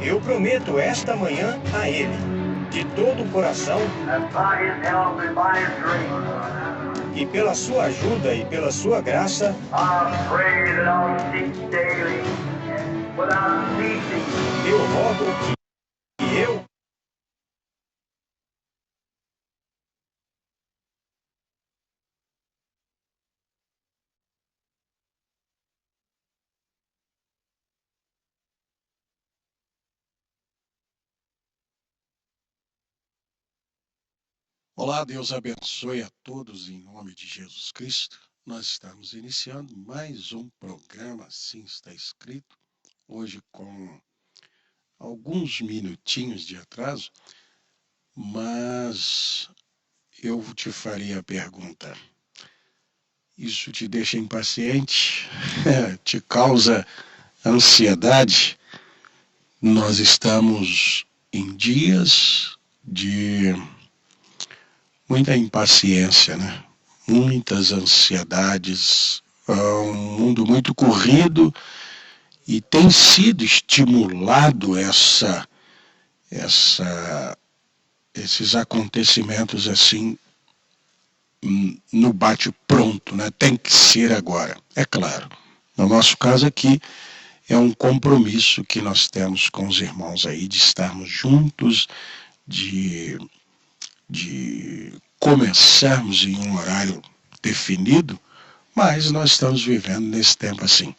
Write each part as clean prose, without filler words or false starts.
Eu prometo esta manhã a Ele, de todo o coração, e pela sua ajuda e pela sua graça, eu rogo que eu Olá, Deus abençoe a todos em nome de Jesus Cristo. Nós estamos iniciando mais um programa, assim está escrito, hoje com alguns minutinhos de atraso, mas eu te faria a pergunta: isso te deixa impaciente? Te causa ansiedade? Nós estamos em dias de muita impaciência, né? Muitas ansiedades, um mundo muito corrido, e tem sido estimulado esses acontecimentos assim no bate-pronto, né? Tem que ser agora. É claro, no nosso caso aqui é um compromisso que nós temos com os irmãos aí, de estarmos juntos, de começarmos em um horário definido, mas nós estamos vivendo nesse tempo assim,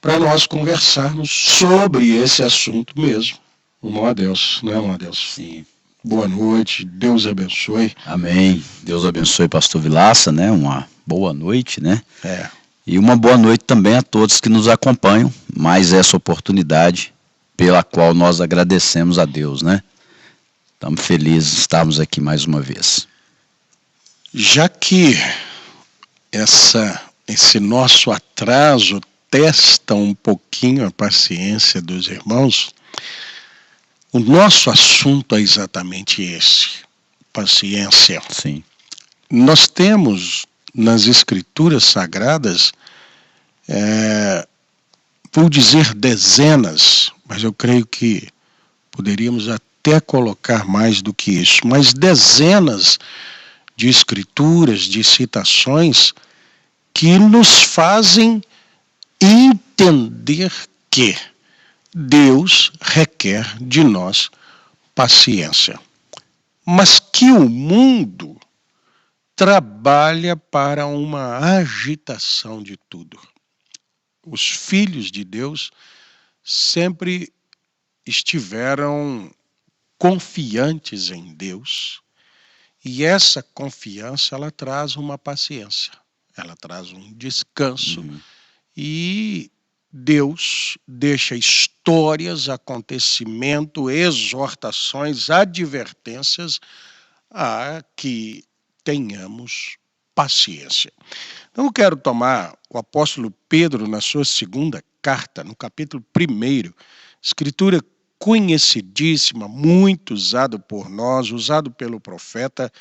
para nós conversarmos sobre esse assunto mesmo. Irmão Adelso, não é, irmão Adelso? Sim. Boa noite, Deus abençoe. Amém. Deus abençoe, pastor Vilaça, né? Uma boa noite, né? É. E uma boa noite também a todos que nos acompanham, mais essa oportunidade pela qual nós agradecemos a Deus, né? Estamos felizes de estarmos aqui mais uma vez. Já que esse nosso atraso testa um pouquinho a paciência dos irmãos, o nosso assunto é exatamente esse: paciência. Sim. Nós temos nas Escrituras Sagradas, vou dizer dezenas, mas eu creio que poderíamos até colocar mais do que isso, mas dezenas de escrituras, de citações que nos fazem entender que Deus requer de nós paciência, mas que o mundo trabalha para uma agitação de tudo. Os filhos de Deus sempre estiveram confiantes em Deus, e essa confiança, ela traz uma paciência, ela traz um descanso, e Deus deixa histórias, acontecimento, exortações, advertências a que tenhamos paciência. Então eu quero tomar o apóstolo Pedro na sua segunda carta, no capítulo 1, escritura conhecidíssima, muito usado por nós, usado pelo profeta,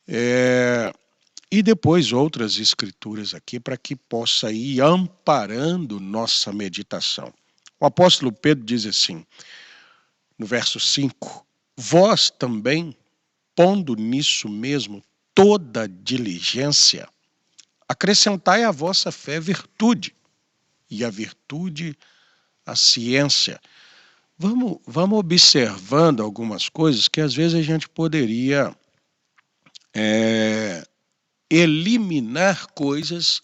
e depois outras escrituras aqui para que possa ir amparando nossa meditação. O apóstolo Pedro diz assim, no verso 5, vós também, pondo nisso mesmo toda diligência, acrescentai à vossa fé virtude, e a virtude a ciência. Vamos observando algumas coisas que às vezes a gente poderia eliminar coisas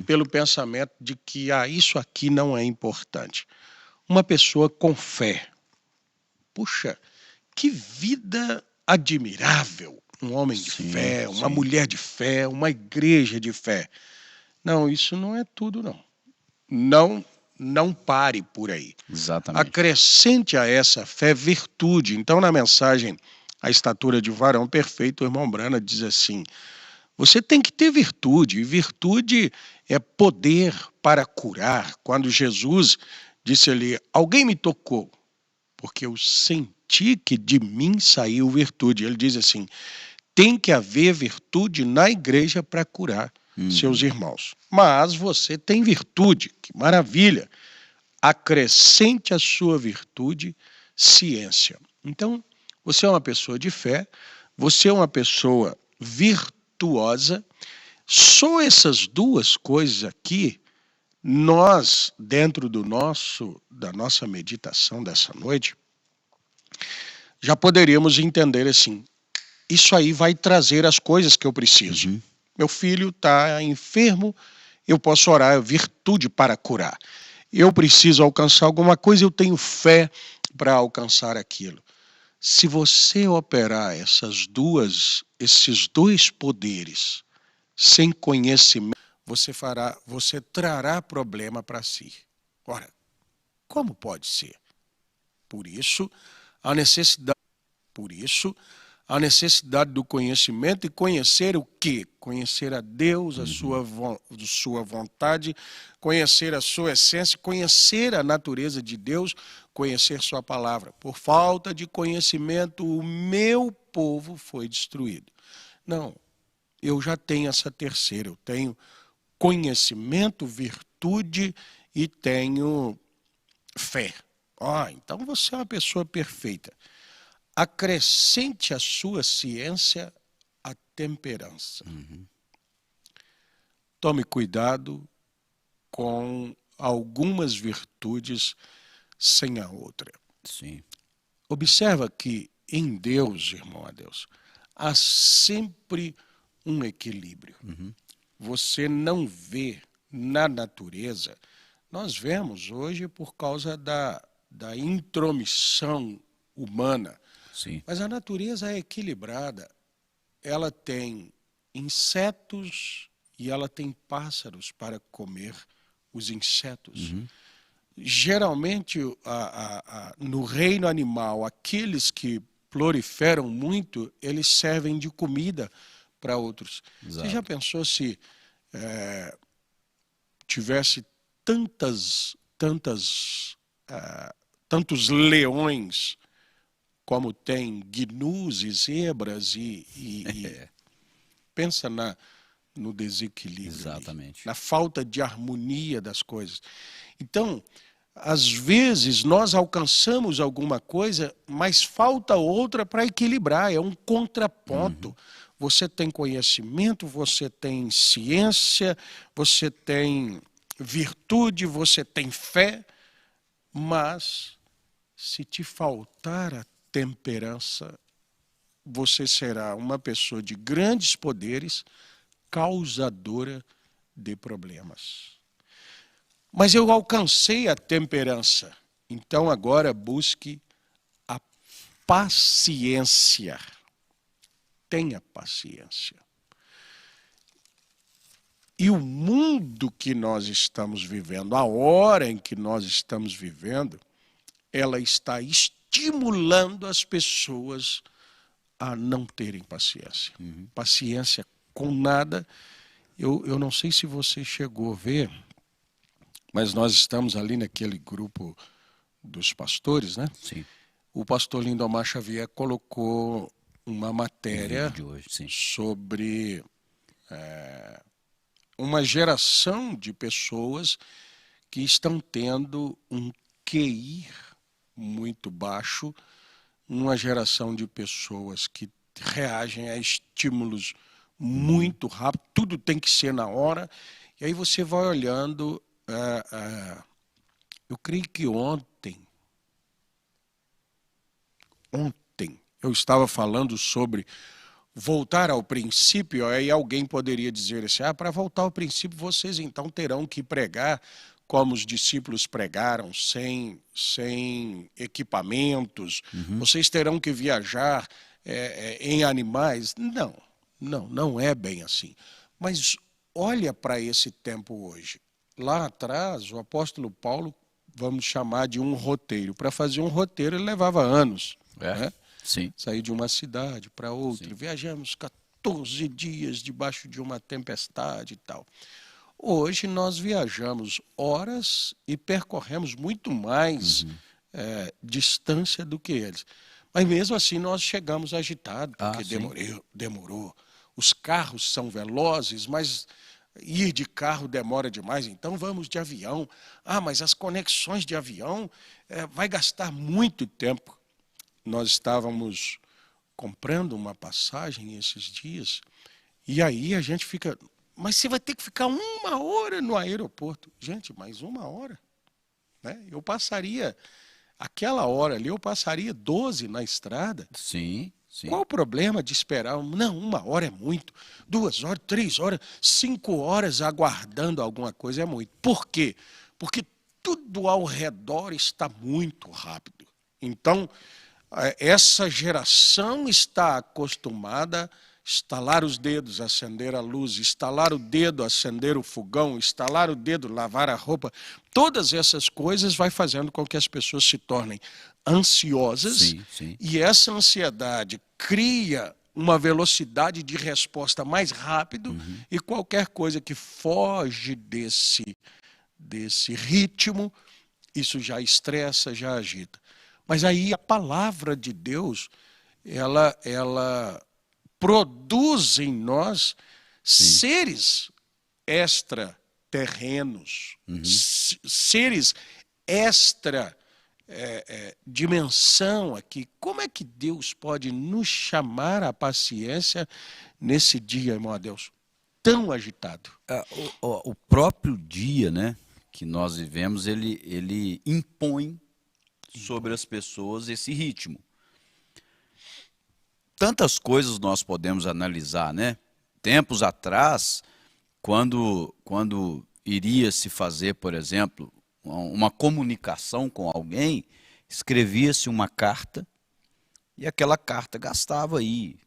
pelo pensamento de que isso aqui não é importante. Uma pessoa com fé, puxa, que vida admirável, um homem de fé, uma mulher de fé, uma igreja de fé. Não, isso não é tudo, não. Não pare por aí. Exatamente. Acrescente a essa fé virtude. Então, na mensagem A Estatura de Varão Perfeito, o irmão Brana diz assim, você tem que ter virtude, e virtude é poder para curar. Quando Jesus disse ali, alguém me tocou, porque eu senti que de mim saiu virtude. Ele diz assim, tem que haver virtude na igreja para curar seus irmãos. Mas você tem virtude, que maravilha. acrescente à sua virtude ciência. Então, você é uma pessoa de fé, você é uma pessoa virtuosa. Só essas duas coisas aqui, nós, dentro da nossa meditação dessa noite, já poderíamos entender assim, isso aí vai trazer as coisas que eu preciso. Uhum. Meu filho está enfermo, eu posso orar, virtude para curar. Eu preciso alcançar alguma coisa, eu tenho fé para alcançar aquilo. Se você operar esses dois poderes sem conhecimento, você trará problema para si. Ora, como pode ser? Por isso, a necessidade do conhecimento, e conhecer o quê? Conhecer a Deus, a sua vontade, conhecer a sua essência, conhecer a natureza de Deus, conhecer sua palavra. Por falta de conhecimento, o meu povo foi destruído. Não, eu já tenho essa terceira, eu tenho conhecimento, virtude e tenho fé. Então você é uma pessoa perfeita. Acrescente à sua ciência a temperança. Tome cuidado com algumas virtudes sem a outra. Sim. Observa que em Deus, irmão a Deus, há sempre um equilíbrio. Você não vê na natureza, nós vemos hoje por causa da intromissão humana. Sim. Mas a natureza é equilibrada. Ela tem insetos e ela tem pássaros para comer os insetos. Geralmente, no reino animal, aqueles que proliferam muito, eles servem de comida para outros. Exato. Você já pensou se tivesse tantos leões como tem gnus e zebras pensa no desequilíbrio, Exatamente. na falta de harmonia das coisas. Então, às vezes nós alcançamos alguma coisa, mas falta outra para equilibrar, é um contraponto. Você tem conhecimento, você tem ciência, você tem virtude, você tem fé, mas se te faltar a temperança, você será uma pessoa de grandes poderes, causadora de problemas. Mas eu alcancei a temperança, então agora busque a paciência. Tenha paciência. E o mundo que nós estamos vivendo, a hora em que nós estamos vivendo, ela está estimulando as pessoas a não terem paciência. Paciência com nada. Eu não sei se você chegou a ver, mas nós estamos ali naquele grupo dos pastores, né? Sim. O pastor Lindomar Xavier colocou uma matéria De hoje, sim. sobre uma geração de pessoas que estão tendo um QI muito baixo, uma geração de pessoas que reagem a estímulos muito rápido, tudo tem que ser na hora, e aí você vai olhando, eu creio que ontem eu estava falando sobre voltar ao princípio, aí alguém poderia dizer assim, para voltar ao princípio vocês então terão que pregar como os discípulos pregaram, sem equipamentos, vocês terão que viajar em animais. Não é bem assim. Mas olha para esse tempo hoje. Lá atrás, o apóstolo Paulo, vamos chamar de um roteiro. Para fazer um roteiro, ele levava anos. Né? Sim. Sair de uma cidade para outra. Sim. Viajamos 14 dias debaixo de uma tempestade e tal. Hoje nós viajamos horas e percorremos muito mais distância do que eles. Mas mesmo assim nós chegamos agitados, porque demorou. Os carros são velozes, mas Ir de carro demora demais, então vamos de avião. Ah, mas as conexões de avião vai gastar muito tempo. Nós estávamos comprando uma passagem esses dias, e aí a gente fica, mas você vai ter que ficar 1 hora no aeroporto. Gente, mais 1 hora? Né? Eu passaria, aquela hora ali, eu passaria 12 na estrada. Sim, sim. Qual o problema de esperar? Não, 1 hora é muito. 2 horas, 3 horas, 5 horas aguardando alguma coisa é muito. Por quê? Porque tudo ao redor está muito rápido. Então, essa geração está acostumada a estalar os dedos, acender a luz, estalar o dedo, acender o fogão, estalar o dedo, lavar a roupa. Todas essas coisas vai fazendo com que as pessoas se tornem ansiosas, Sim, sim. e essa ansiedade cria uma velocidade de resposta mais rápido, e qualquer coisa que foge desse ritmo, isso já estressa, já agita. Mas aí a palavra de Deus, ela produz em nós seres extraterrenos, seres extra dimensão aqui. Como é que Deus pode nos chamar à paciência nesse dia, irmão Adelso, tão agitado? O próprio dia, né, que nós vivemos, ele impõe sobre as pessoas esse ritmo. Tantas coisas nós podemos analisar, né? Tempos atrás, quando iria se fazer, por exemplo, uma comunicação com alguém, escrevia-se uma carta e aquela carta gastava aí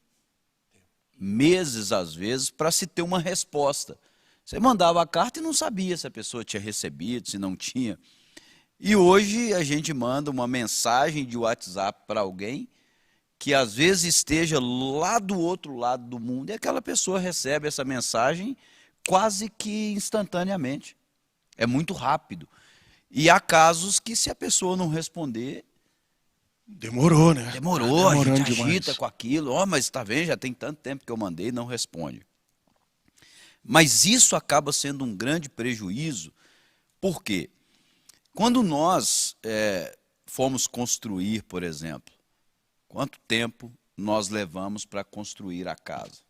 meses, às vezes, para se ter uma resposta. Você mandava a carta e não sabia se a pessoa tinha recebido, se não tinha. E hoje a gente manda uma mensagem de WhatsApp para alguém que às vezes esteja lá do outro lado do mundo, e aquela pessoa recebe essa mensagem quase que instantaneamente. É muito rápido. E há casos que, se a pessoa não responder, demorou, né? Demorou, a gente agita demais com aquilo. Mas está vendo, já tem tanto tempo que eu mandei e não responde. Mas isso acaba sendo um grande prejuízo. Por quê? Quando nós fomos construir, por exemplo, quanto tempo nós levamos para construir a casa?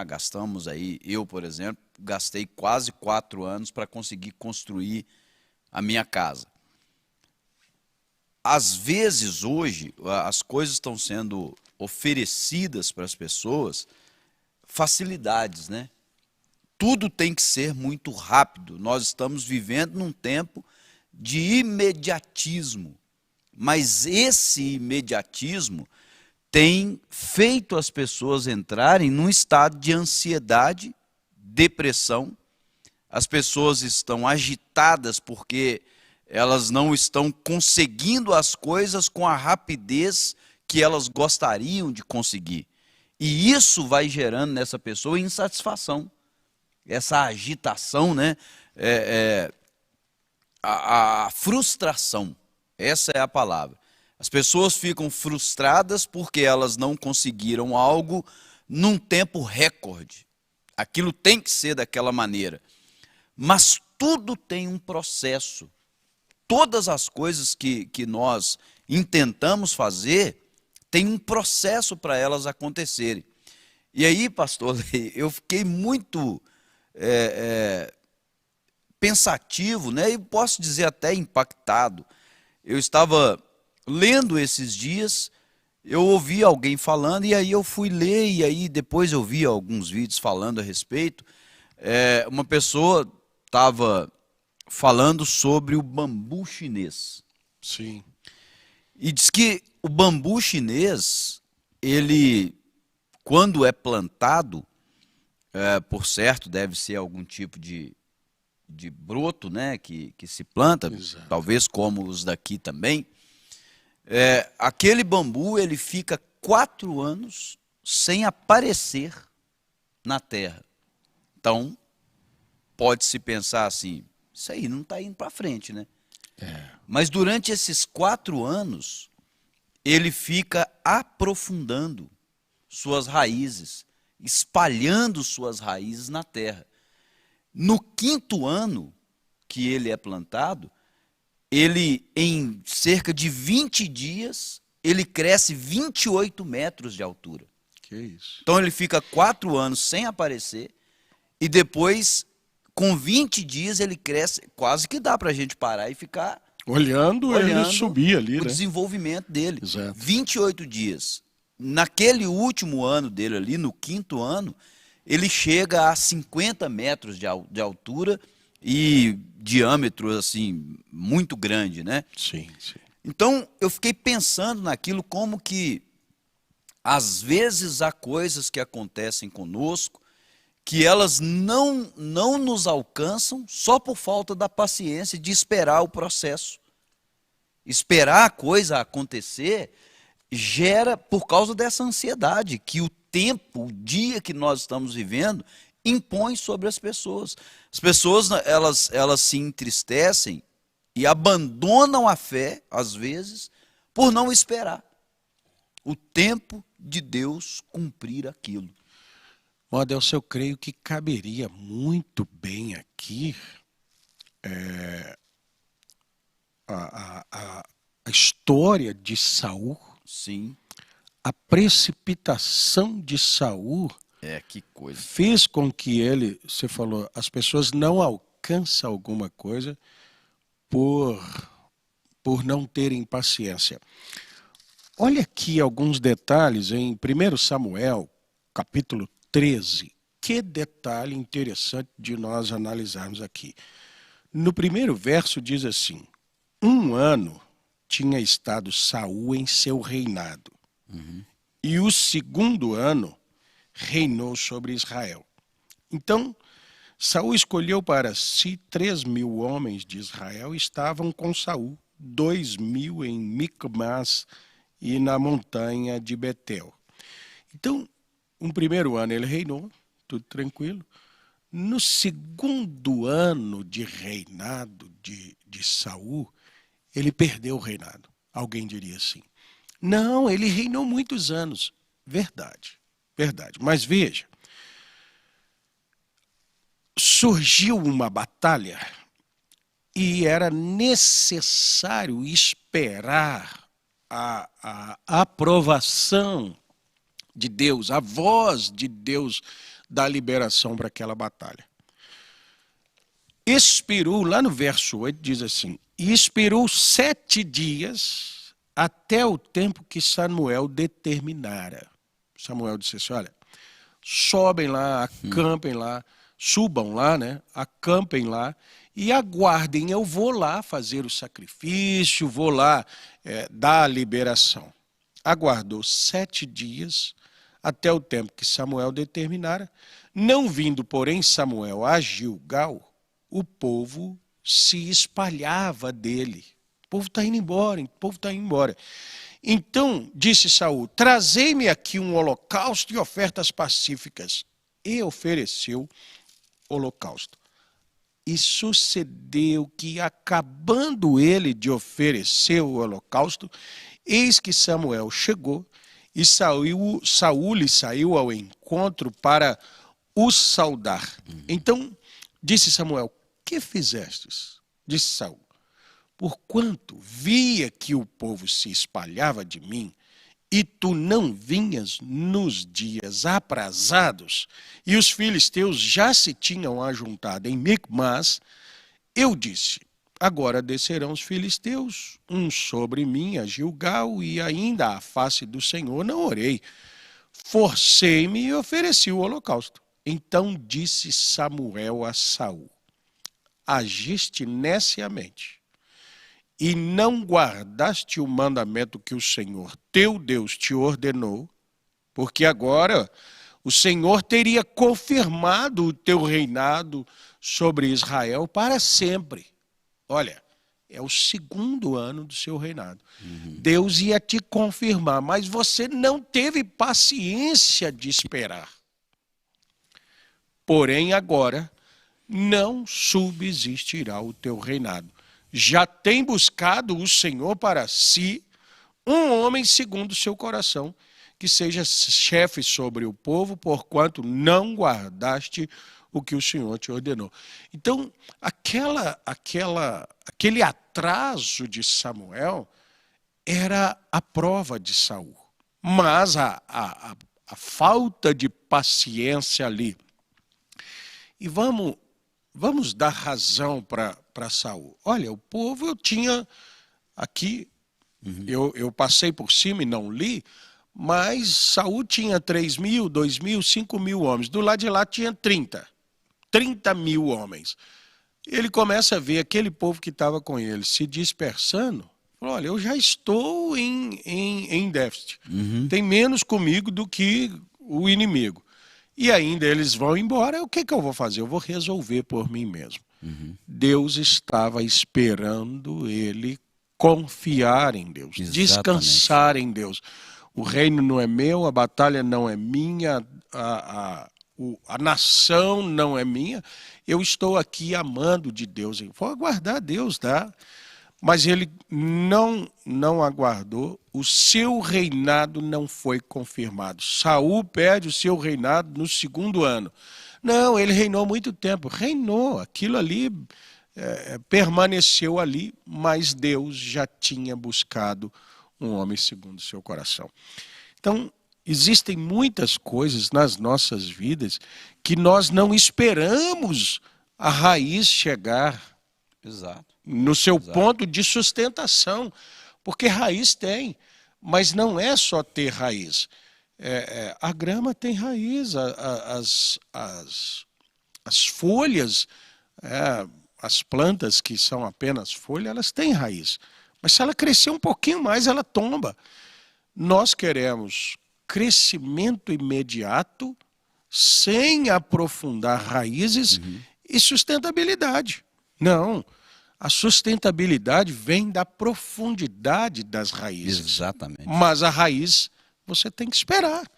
Gastamos aí, eu, por exemplo, gastei quase 4 anos para conseguir construir a minha casa. Às vezes, hoje, as coisas estão sendo oferecidas para as pessoas, facilidades, né? Tudo tem que ser muito rápido. Nós estamos vivendo num tempo de imediatismo. Mas esse imediatismo tem feito as pessoas entrarem num estado de ansiedade, depressão. As pessoas estão agitadas porque elas não estão conseguindo as coisas com a rapidez que elas gostariam de conseguir. E isso vai gerando nessa pessoa insatisfação. Essa agitação, né? A frustração, essa é a palavra. As pessoas ficam frustradas porque elas não conseguiram algo num tempo recorde. Aquilo tem que ser daquela maneira. Mas tudo tem um processo. Todas as coisas que nós intentamos fazer, tem um processo para elas acontecerem. E aí, pastor, eu fiquei muito pensativo, né? E posso dizer até impactado. Eu estava lendo esses dias, eu ouvi alguém falando, e aí eu fui ler, e aí depois eu vi alguns vídeos falando a respeito. Uma pessoa estava falando sobre o bambu chinês. Sim. E diz que o bambu chinês, ele, quando é plantado, por certo, deve ser algum tipo de broto, né, que se planta, Exato. talvez como os daqui também. Aquele bambu, ele fica 4 anos sem aparecer na terra. Então, pode-se pensar assim, isso aí não está indo para frente, né? Mas durante esses 4 anos, ele fica aprofundando suas raízes, espalhando suas raízes na terra. No 5º ano que ele é plantado, ele, em cerca de 20 dias, ele cresce 28 metros de altura. Que isso. Então ele fica 4 anos sem aparecer, e depois, com 20 dias, ele cresce, quase que dá para a gente parar e ficar Olhando ele subir ali, o né? desenvolvimento dele. Exato. 28 dias. Naquele último ano dele ali, no 5º ano, ele chega a 50 metros de altura e diâmetro, assim, muito grande, né? Sim, sim. Então, eu fiquei pensando naquilo como que, às vezes, há coisas que acontecem conosco que elas não nos alcançam só por falta da paciência de esperar o processo. Esperar a coisa acontecer gera, por causa dessa ansiedade, que o tempo, o dia que nós estamos vivendo, impõe sobre as pessoas. As pessoas, elas se entristecem e abandonam a fé, às vezes, por não esperar o tempo de Deus cumprir aquilo. Adelson, eu creio que caberia muito bem aqui a história de Saul, Sim. a precipitação de Saul Que coisa. fez com que ele, você falou, as pessoas não alcançam alguma coisa por não terem paciência. Olha aqui alguns detalhes em 1 Samuel, capítulo 13. Que detalhe interessante de nós analisarmos aqui. No primeiro verso diz assim: 1 ano tinha estado Saul em seu reinado, e o 2º ano reinou sobre Israel. Então, Saul escolheu para si 3.000 homens de Israel e estavam com Saul, 2.000 em Micmas e na montanha de Betel. Então, no primeiro ano ele reinou, tudo tranquilo. No 2º ano de reinado de Saul, ele perdeu o reinado. Alguém diria assim: não, ele reinou muitos anos. Verdade, verdade. Mas veja, surgiu uma batalha e era necessário esperar a aprovação de Deus, a voz de Deus da liberação para aquela batalha. Esperou, lá no verso 8 diz assim: e esperou 7 dias até o tempo que Samuel determinara. Samuel disse assim: olha, sobem lá, acampem lá, subam lá, né? Acampem lá e aguardem, eu vou lá fazer o sacrifício, vou lá dar a liberação. Aguardou 7 dias até o tempo que Samuel determinara. Não vindo, porém, Samuel a Gilgal, o povo se espalhava dele. O povo está indo embora, o povo está indo embora. Então disse Saul: trazei-me aqui um holocausto e ofertas pacíficas. E ofereceu holocausto. E sucedeu que, acabando ele de oferecer o holocausto, eis que Samuel chegou, e Saul lhe saiu ao encontro para o saudar. Então disse Samuel: que fizestes? Disse Saul: porquanto via que o povo se espalhava de mim, e tu não vinhas nos dias aprazados, e os filisteus já se tinham ajuntado em Micmas, eu disse: agora descerão os filisteus, um sobre mim a Gilgal, e ainda à face do Senhor não orei. Forcei-me e ofereci o holocausto. Então disse Samuel a Saul: agiste neciamente, e não guardaste o mandamento que o Senhor teu Deus te ordenou, porque agora o Senhor teria confirmado o teu reinado sobre Israel para sempre. Olha, é o 2º ano do seu reinado. Deus ia te confirmar, mas você não teve paciência de esperar. Porém, agora não subsistirá o teu reinado. Já tem buscado o Senhor para si um homem segundo o seu coração, que seja chefe sobre o povo, porquanto não guardaste o que o Senhor te ordenou. Então, aquele atraso de Samuel era a prova de Saul. Mas a falta de paciência ali. E vamos dar razão para Saul. Olha, o povo eu tinha aqui, eu passei por cima e não li, mas Saul tinha 3.000, 2.000, 5.000 homens. Do lado de lá tinha 30 mil homens. Ele começa a ver aquele povo que estava com ele se dispersando. Olha, eu já estou em déficit. Tem menos comigo do que o inimigo. E ainda eles vão embora, o que eu vou fazer? Eu vou resolver por mim mesmo. Deus estava esperando ele confiar em Deus, descansar em Deus. O reino não é meu, a batalha não é minha, a nação não é minha. Eu estou aqui amando de Deus. Vou aguardar Deus, tá? Mas ele não aguardou, o seu reinado não foi confirmado. Saul perde o seu reinado no 2º ano. Não, ele reinou muito tempo. Reinou, aquilo ali permaneceu ali, mas Deus já tinha buscado um homem segundo o seu coração. Então, existem muitas coisas nas nossas vidas que nós não esperamos a raiz chegar. Exato. No seu ponto de sustentação, porque raiz tem, mas não é só ter raiz. A grama tem raiz, as folhas, as plantas que são apenas folha, elas têm raiz. Mas se ela crescer um pouquinho mais, ela tomba. Nós queremos crescimento imediato, sem aprofundar raízes e sustentabilidade. Não. A sustentabilidade vem da profundidade das raízes. Exatamente. Mas a raiz você tem que esperar.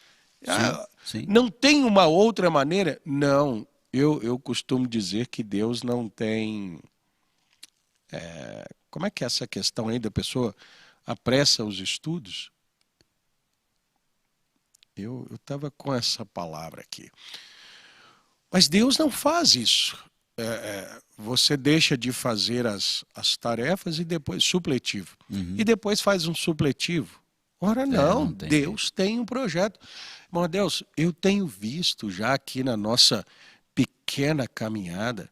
Sim. Não tem uma outra maneira? Não. Eu costumo dizer que Deus não tem... como é que é essa questão aí da pessoa apressa os estudos? Eu estava com essa palavra aqui. Mas Deus não faz isso. Você deixa de fazer as tarefas e depois supletivo. E depois faz um supletivo. Ora não, Deus tem um projeto. Irmão Deus, eu tenho visto já aqui na nossa pequena caminhada,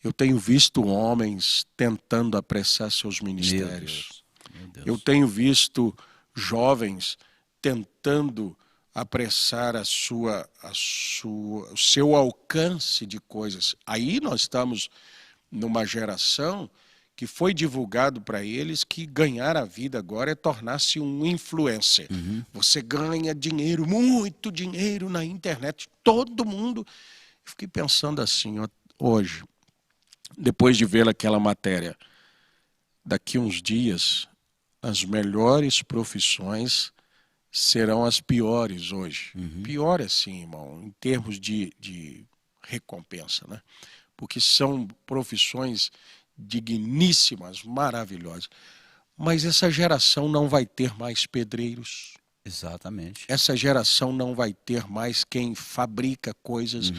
eu tenho visto homens tentando apressar seus ministérios. Meu Deus. Eu tenho visto jovens tentando apressar o seu alcance de coisas. Aí nós estamos numa geração que foi divulgado para eles que ganhar a vida agora é tornar-se um influencer. Você ganha dinheiro, muito dinheiro na internet, todo mundo. Eu fiquei pensando assim, hoje, depois de ver aquela matéria, daqui uns dias, as melhores profissões serão as piores hoje. Pior assim, irmão, em termos de recompensa, né? Porque são profissões digníssimas, maravilhosas. Mas essa geração não vai ter mais pedreiros. Exatamente. Essa geração não vai ter mais quem fabrica coisas,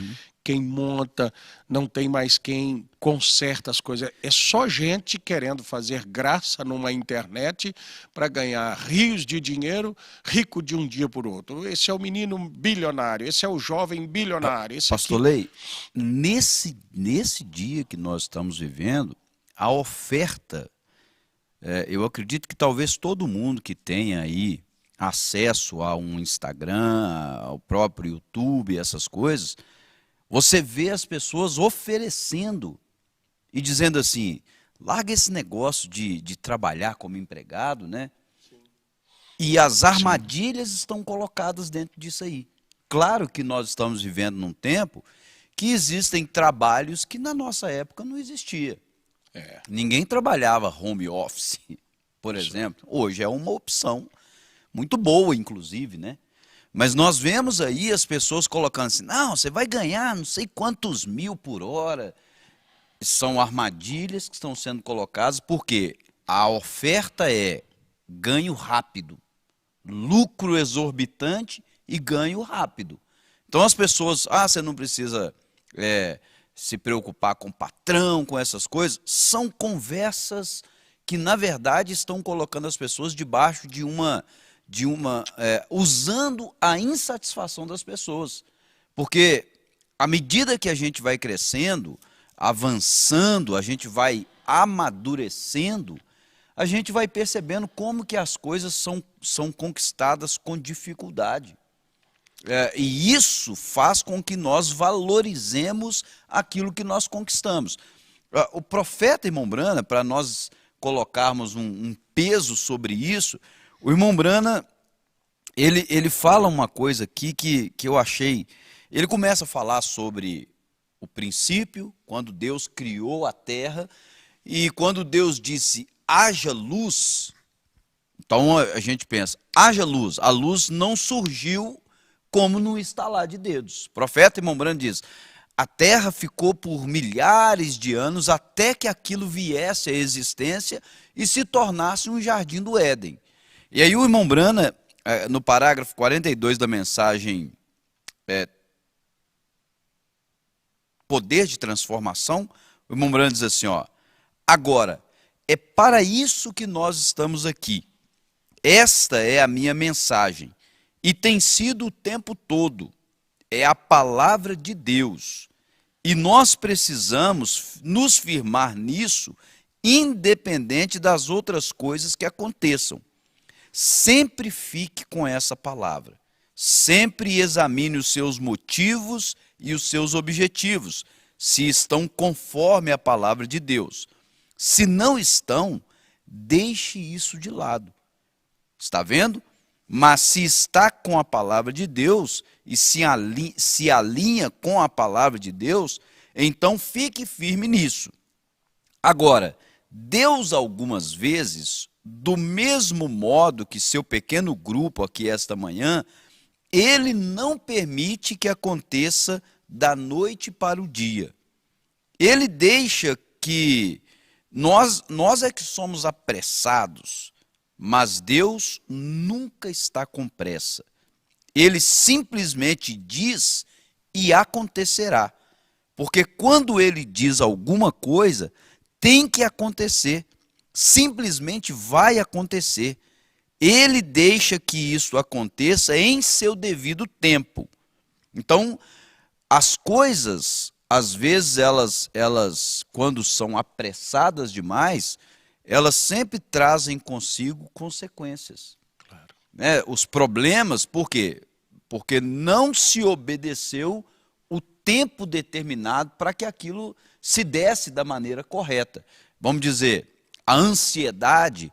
quem monta, não tem mais quem conserta as coisas. É só gente querendo fazer graça numa internet para ganhar rios de dinheiro, rico de um dia por outro. Esse é o menino bilionário, esse é o jovem bilionário. Pastor Lei, nesse dia que nós estamos vivendo, a oferta, eu acredito que talvez todo mundo que tenha aí acesso a um Instagram, ao próprio YouTube, essas coisas, você vê as pessoas oferecendo e dizendo assim, larga esse negócio de trabalhar como empregado, né? Sim. E as armadilhas estão colocadas dentro disso aí. Claro que nós estamos vivendo num tempo que existem trabalhos que na nossa época não existia. Ninguém trabalhava home office, por exemplo. Hoje é uma opção muito boa, inclusive, né? Mas nós vemos aí as pessoas colocando assim, não, você vai ganhar não sei quantos mil por hora. São armadilhas que estão sendo colocadas, porque a oferta é ganho rápido, lucro exorbitante e ganho rápido. Então as pessoas, você não precisa se preocupar com o patrão, com essas coisas, são conversas que, na verdade, estão colocando as pessoas debaixo de usando a insatisfação das pessoas. Porque, à medida que a gente vai crescendo, avançando, a gente vai amadurecendo, a gente vai percebendo como que as coisas são conquistadas com dificuldade. E isso faz com que nós valorizemos aquilo que nós conquistamos. O profeta Irmão Brana, para nós colocarmos um peso sobre isso, o Irmão Brana, ele fala uma coisa aqui que eu achei. Ele começa a falar sobre o princípio, quando Deus criou a terra, e quando Deus disse, haja luz, então a gente pensa, haja luz. A luz não surgiu como no estalar de dedos. O profeta Irmão Brana diz, a terra ficou por milhares de anos até que aquilo viesse à existência e se tornasse um jardim do Éden. E aí o Irmão Brana, no parágrafo 42 da mensagem Poder de Transformação, o Irmão Brana diz assim, agora, é para isso que nós estamos aqui. Esta é a minha mensagem. E tem sido o tempo todo. É a palavra de Deus. E nós precisamos nos firmar nisso, independente das outras coisas que aconteçam. Sempre fique com essa palavra. Sempre examine os seus motivos e os seus objetivos, se estão conforme a palavra de Deus. Se não estão, deixe isso de lado. Está vendo? Mas se está com a palavra de Deus e se alinha com a palavra de Deus, então fique firme nisso. Agora, Deus algumas vezes, do mesmo modo que seu pequeno grupo aqui esta manhã, Ele não permite que aconteça da noite para o dia. Ele deixa que nós é que somos apressados, mas Deus nunca está com pressa. Ele simplesmente diz e acontecerá. Porque quando ele diz alguma coisa, tem que acontecer. Simplesmente vai acontecer. Ele deixa que isso aconteça em seu devido tempo. Então, as coisas, às vezes, elas quando são apressadas demais, elas sempre trazem consigo consequências. Claro. Os problemas, por quê? Porque não se obedeceu o tempo determinado para que aquilo se desse da maneira correta. Vamos dizer, a ansiedade,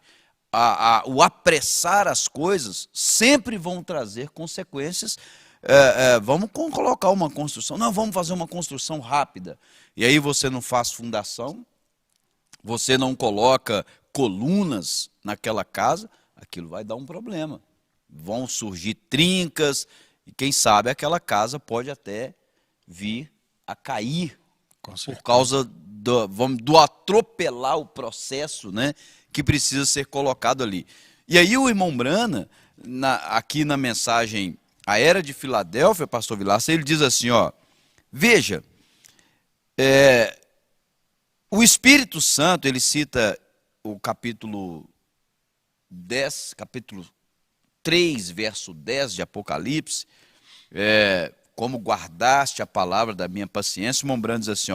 o apressar as coisas, sempre vão trazer consequências. Vamos colocar uma construção, não, vamos fazer uma construção rápida. E aí você não faz fundação, você não coloca colunas naquela casa, aquilo vai dar um problema. Vão surgir trincas, e quem sabe aquela casa pode até vir a cair por causa do atropelar o processo, né, que precisa ser colocado ali. E aí o Irmão Brana, aqui na mensagem A Era de Filadélfia, pastor Vilaça, ele diz assim, veja, o Espírito Santo, ele cita o capítulo 10, capítulo 3, verso 10 de Apocalipse, como guardaste a palavra da minha paciência. O Irmão Brana diz assim,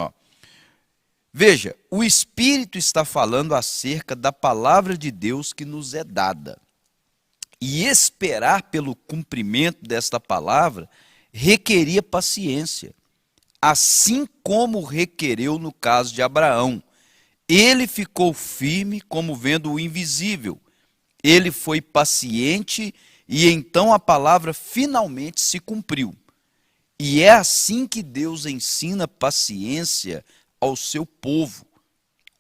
veja, o Espírito está falando acerca da palavra de Deus que nos é dada. E esperar pelo cumprimento desta palavra requeria paciência, assim como requereu no caso de Abraão. Ele ficou firme como vendo o invisível. Ele foi paciente e então a palavra finalmente se cumpriu. E é assim que Deus ensina paciência ao seu povo.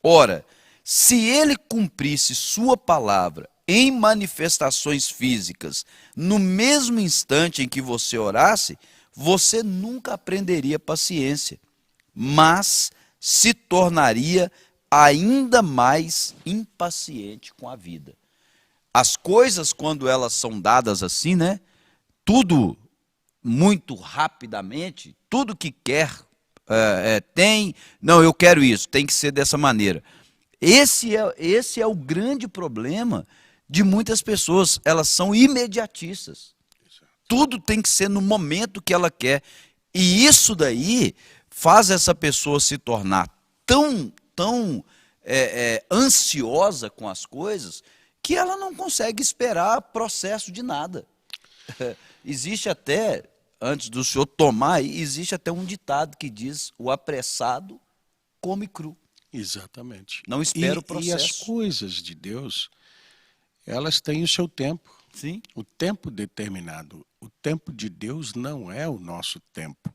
Ora, se ele cumprisse sua palavra em manifestações físicas, no mesmo instante em que você orasse, você nunca aprenderia paciência, mas se tornaria ainda mais impaciente com a vida. As coisas, quando elas são dadas assim, tudo muito rapidamente, tudo que quer não, eu quero isso, tem que ser dessa maneira. Esse é o grande problema de muitas pessoas, elas são imediatistas. Tudo tem que ser no momento que ela quer. E isso daí faz essa pessoa se tornar tão ansiosa com as coisas que ela não consegue esperar processo de nada. Existe até, antes do senhor tomar, existe até um ditado que diz: o apressado come cru. Exatamente. Não espera o processo. E as coisas de Deus, elas têm o seu tempo. Sim. O tempo determinado. O tempo de Deus não é o nosso tempo.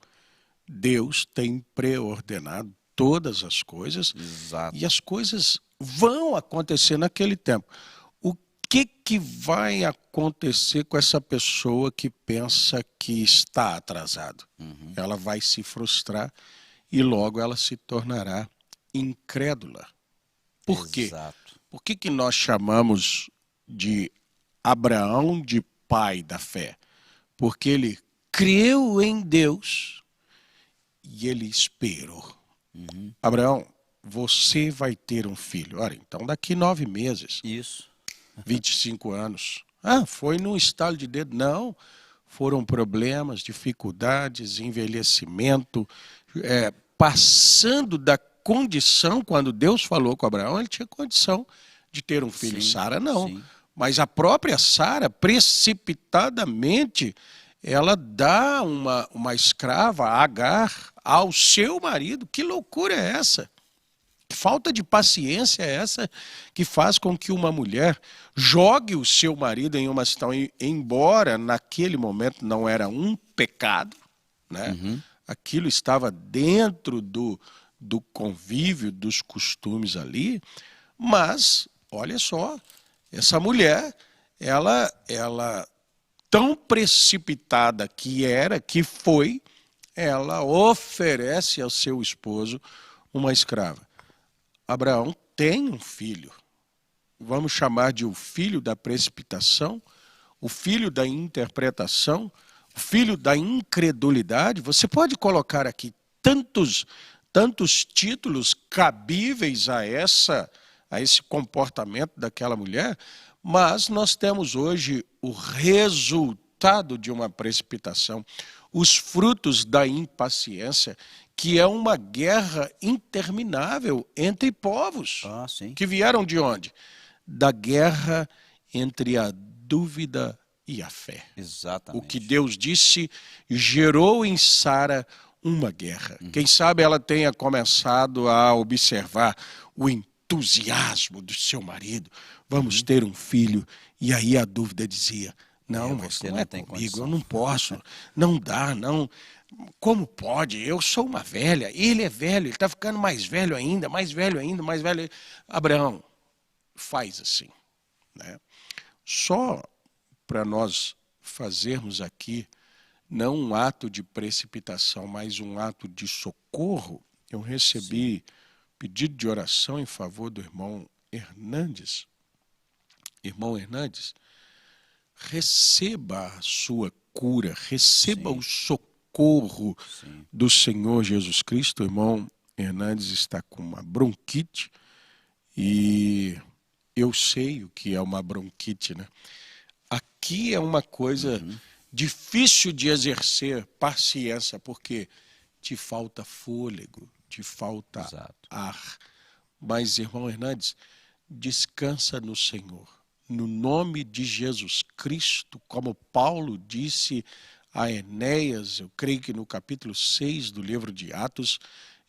Deus tem preordenado todas as coisas. Exato. E as coisas vão acontecer naquele tempo. O que vai acontecer com essa pessoa que pensa que está atrasado? Ela vai se frustrar e logo ela se tornará incrédula. Por quê? Exato. Por que nós chamamos de Abraão de pai da fé? Porque ele creu em Deus e ele esperou. Abraão, você vai ter um filho. Olha, então daqui 9 meses. Isso. 25 anos. Foi num estalo de dedo. Não, foram problemas, dificuldades, envelhecimento, passando da condição, quando Deus falou com Abraão, ele tinha condição de ter um filho. Sim, Sara não. sim. Mas a própria Sara, precipitadamente, ela dá uma escrava, Agar, ao seu marido. Que loucura é essa? Que falta de paciência é essa que faz com que uma mulher jogue o seu marido em uma situação, embora naquele momento não era um pecado, né? Aquilo estava dentro do convívio, dos costumes ali, mas, olha só, essa mulher, ela tão precipitada que foi, ela oferece ao seu esposo uma escrava. Abraão tem um filho, vamos chamar de o filho da precipitação, o filho da interpretação, o filho da incredulidade. Você pode colocar aqui tantos títulos cabíveis a esse comportamento daquela mulher, mas nós temos hoje o resultado de uma precipitação, os frutos da impaciência, que é uma guerra interminável entre povos. Sim. Que vieram de onde? Da guerra entre a dúvida e a fé. Exatamente. O que Deus disse gerou em Sara uma guerra. Quem sabe ela tenha começado a observar o entusiasmo do seu marido. Vamos ter um filho. E aí a dúvida dizia: não, mas não é comigo, condição. Eu não posso, não dá, não. Como pode? Eu sou uma velha, ele é velho, ele está ficando mais velho ainda, mais velho ainda, mais velho. Abraão, faz assim, né? Só para nós fazermos aqui, não um ato de precipitação, mas um ato de socorro, eu recebi pedido de oração em favor do irmão Hernandes. Irmão Hernandes, receba a sua cura, receba o socorro do Senhor Jesus Cristo. O irmão Hernandes está com uma bronquite e eu sei o que é uma bronquite, né? Aqui é uma coisa difícil de exercer paciência, porque te falta fôlego, te falta ar. Mas, irmão Hernandes, descansa no Senhor. No nome de Jesus Cristo, como Paulo disse a Enéas, eu creio que no capítulo 6 do livro de Atos,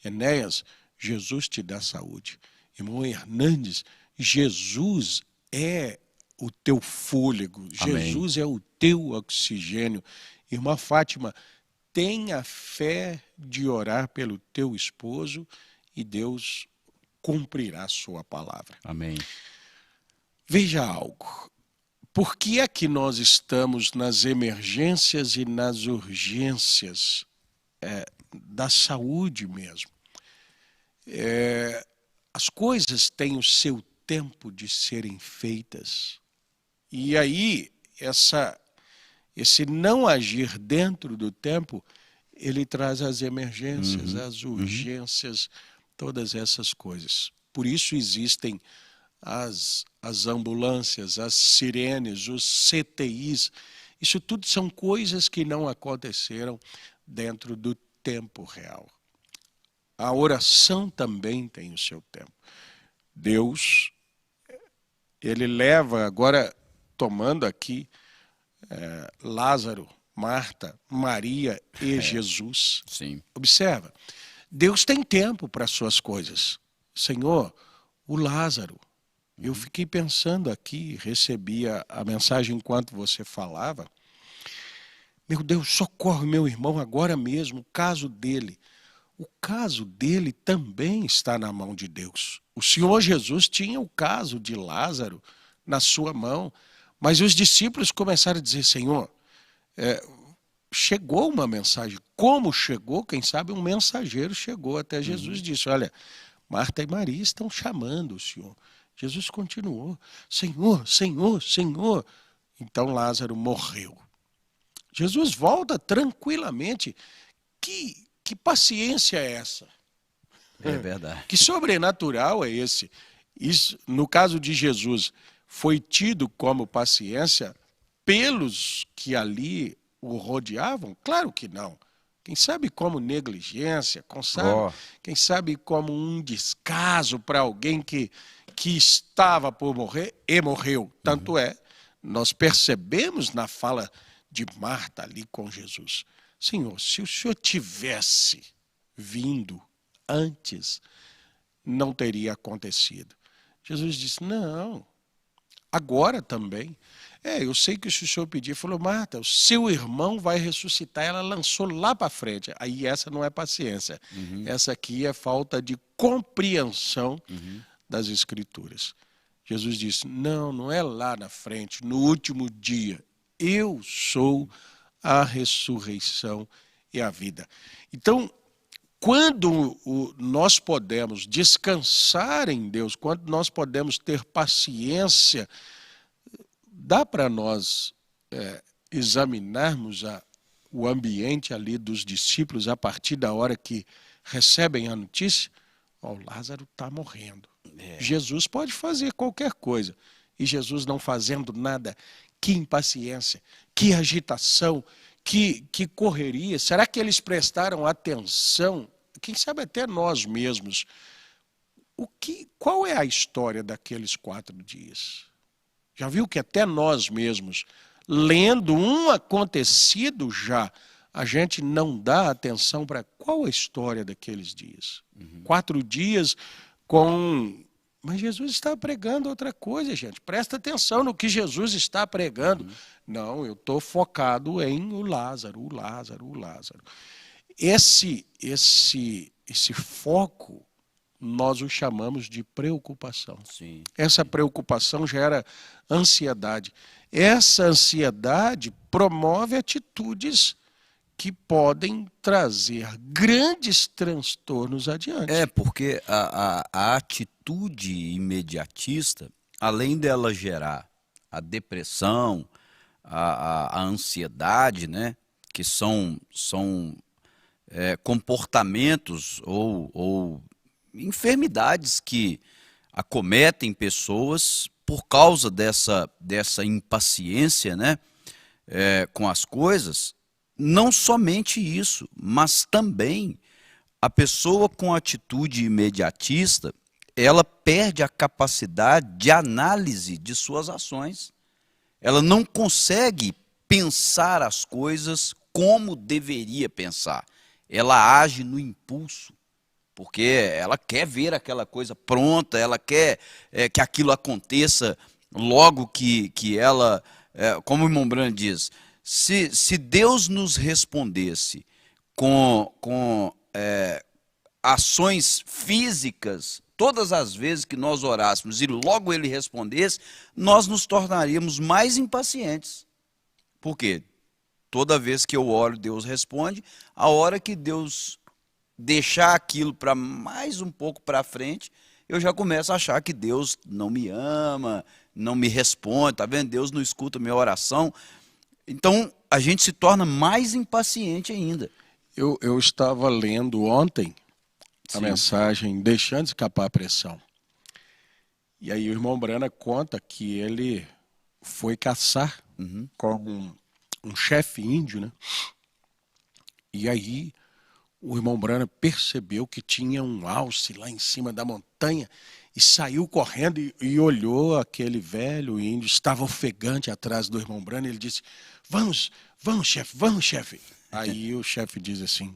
Enéas, Jesus te dá saúde. Irmão Hernandes, Jesus é o teu fôlego, Amém. Jesus é o teu oxigênio. Irmã Fátima, tenha fé de orar pelo teu esposo e Deus cumprirá a sua palavra. Amém. Veja algo. Por que é que nós estamos nas emergências e nas urgências da saúde mesmo? As coisas têm o seu tempo de serem feitas. E aí, esse não agir dentro do tempo ele traz as emergências, as urgências, todas essas coisas. Por isso existem as ambulâncias, as sirenes, os CTIs. Isso tudo são coisas que não aconteceram dentro do tempo real. A oração também tem o seu tempo. Deus, ele leva, agora tomando aqui Lázaro, Marta, Maria e Jesus. Sim. Observa, Deus tem tempo para as suas coisas. Senhor, o Lázaro, eu fiquei pensando aqui, recebi a mensagem enquanto você falava. Meu Deus, socorre meu irmão agora mesmo, o caso dele. O caso dele também está na mão de Deus. O Senhor Jesus tinha o caso de Lázaro na sua mão, mas os discípulos começaram a dizer, Senhor, chegou uma mensagem. Como chegou? Quem sabe um mensageiro chegou até Jesus e disse, olha, Marta e Maria estão chamando o Senhor. Jesus continuou, Senhor, Senhor, Senhor. Então Lázaro morreu. Jesus volta tranquilamente. Que paciência é essa? É verdade. Que sobrenatural é esse? Isso, no caso de Jesus, foi tido como paciência pelos que ali o rodeavam? Claro que não. Quem sabe como negligência, quem sabe como um descaso para alguém que estava por morrer e morreu. Tanto é, nós percebemos na fala de Marta ali com Jesus. Senhor, se o Senhor tivesse vindo antes, não teria acontecido. Jesus disse, não, agora também. Eu sei que o Senhor pediu, falou, Marta, o seu irmão vai ressuscitar. Ela lançou lá para frente. Aí essa não é paciência. Essa aqui é falta de compreensão das Escrituras. Jesus disse, não é lá na frente, no último dia. Eu sou a ressurreição e a vida. Então, quando nós podemos descansar em Deus, quando nós podemos ter paciência, dá para nós examinarmos o ambiente ali dos discípulos a partir da hora que recebem a notícia. O Lázaro está morrendo. Jesus pode fazer qualquer coisa. E Jesus não fazendo nada. Que impaciência, que agitação, que correria. Será que eles prestaram atenção? Quem sabe até nós mesmos. Qual é a história daqueles 4 dias? Já viu que até nós mesmos, lendo um acontecido já, a gente não dá atenção para qual a história daqueles dias. 4 dias com... Mas Jesus está pregando outra coisa, gente. Presta atenção no que Jesus está pregando. Não, eu estou focado em o Lázaro. Esse foco, nós o chamamos de preocupação. Sim. Essa preocupação gera ansiedade. Essa ansiedade promove atitudes que podem trazer grandes transtornos adiante. Porque a atitude imediatista, além dela gerar a depressão, a ansiedade, né, que são comportamentos ou enfermidades que acometem pessoas por causa dessa impaciência, né, com as coisas. Não somente isso, mas também a pessoa com atitude imediatista, ela perde a capacidade de análise de suas ações. Ela não consegue pensar as coisas como deveria pensar. Ela age no impulso, porque ela quer ver aquela coisa pronta, ela quer que aquilo aconteça logo que ela, como o irmão Brand diz, se Deus nos respondesse com ações físicas, todas as vezes que nós orássemos e logo Ele respondesse, nós nos tornaríamos mais impacientes. Por quê? Toda vez que eu oro, Deus responde. A hora que Deus deixar aquilo para mais um pouco para frente, eu já começo a achar que Deus não me ama, não me responde, tá vendo? Deus não escuta a minha oração. Então, a gente se torna mais impaciente ainda. Eu estava lendo ontem a Sim. mensagem Deixando Escapar a Pressão. E aí o irmão Brana conta que ele foi caçar com um chefe índio, né? E aí o irmão Brana percebeu que tinha um alce lá em cima da montanha e saiu correndo e olhou aquele velho índio, estava ofegante atrás do irmão Brana, e ele disse: vamos, vamos, chefe. Aí o chefe diz assim: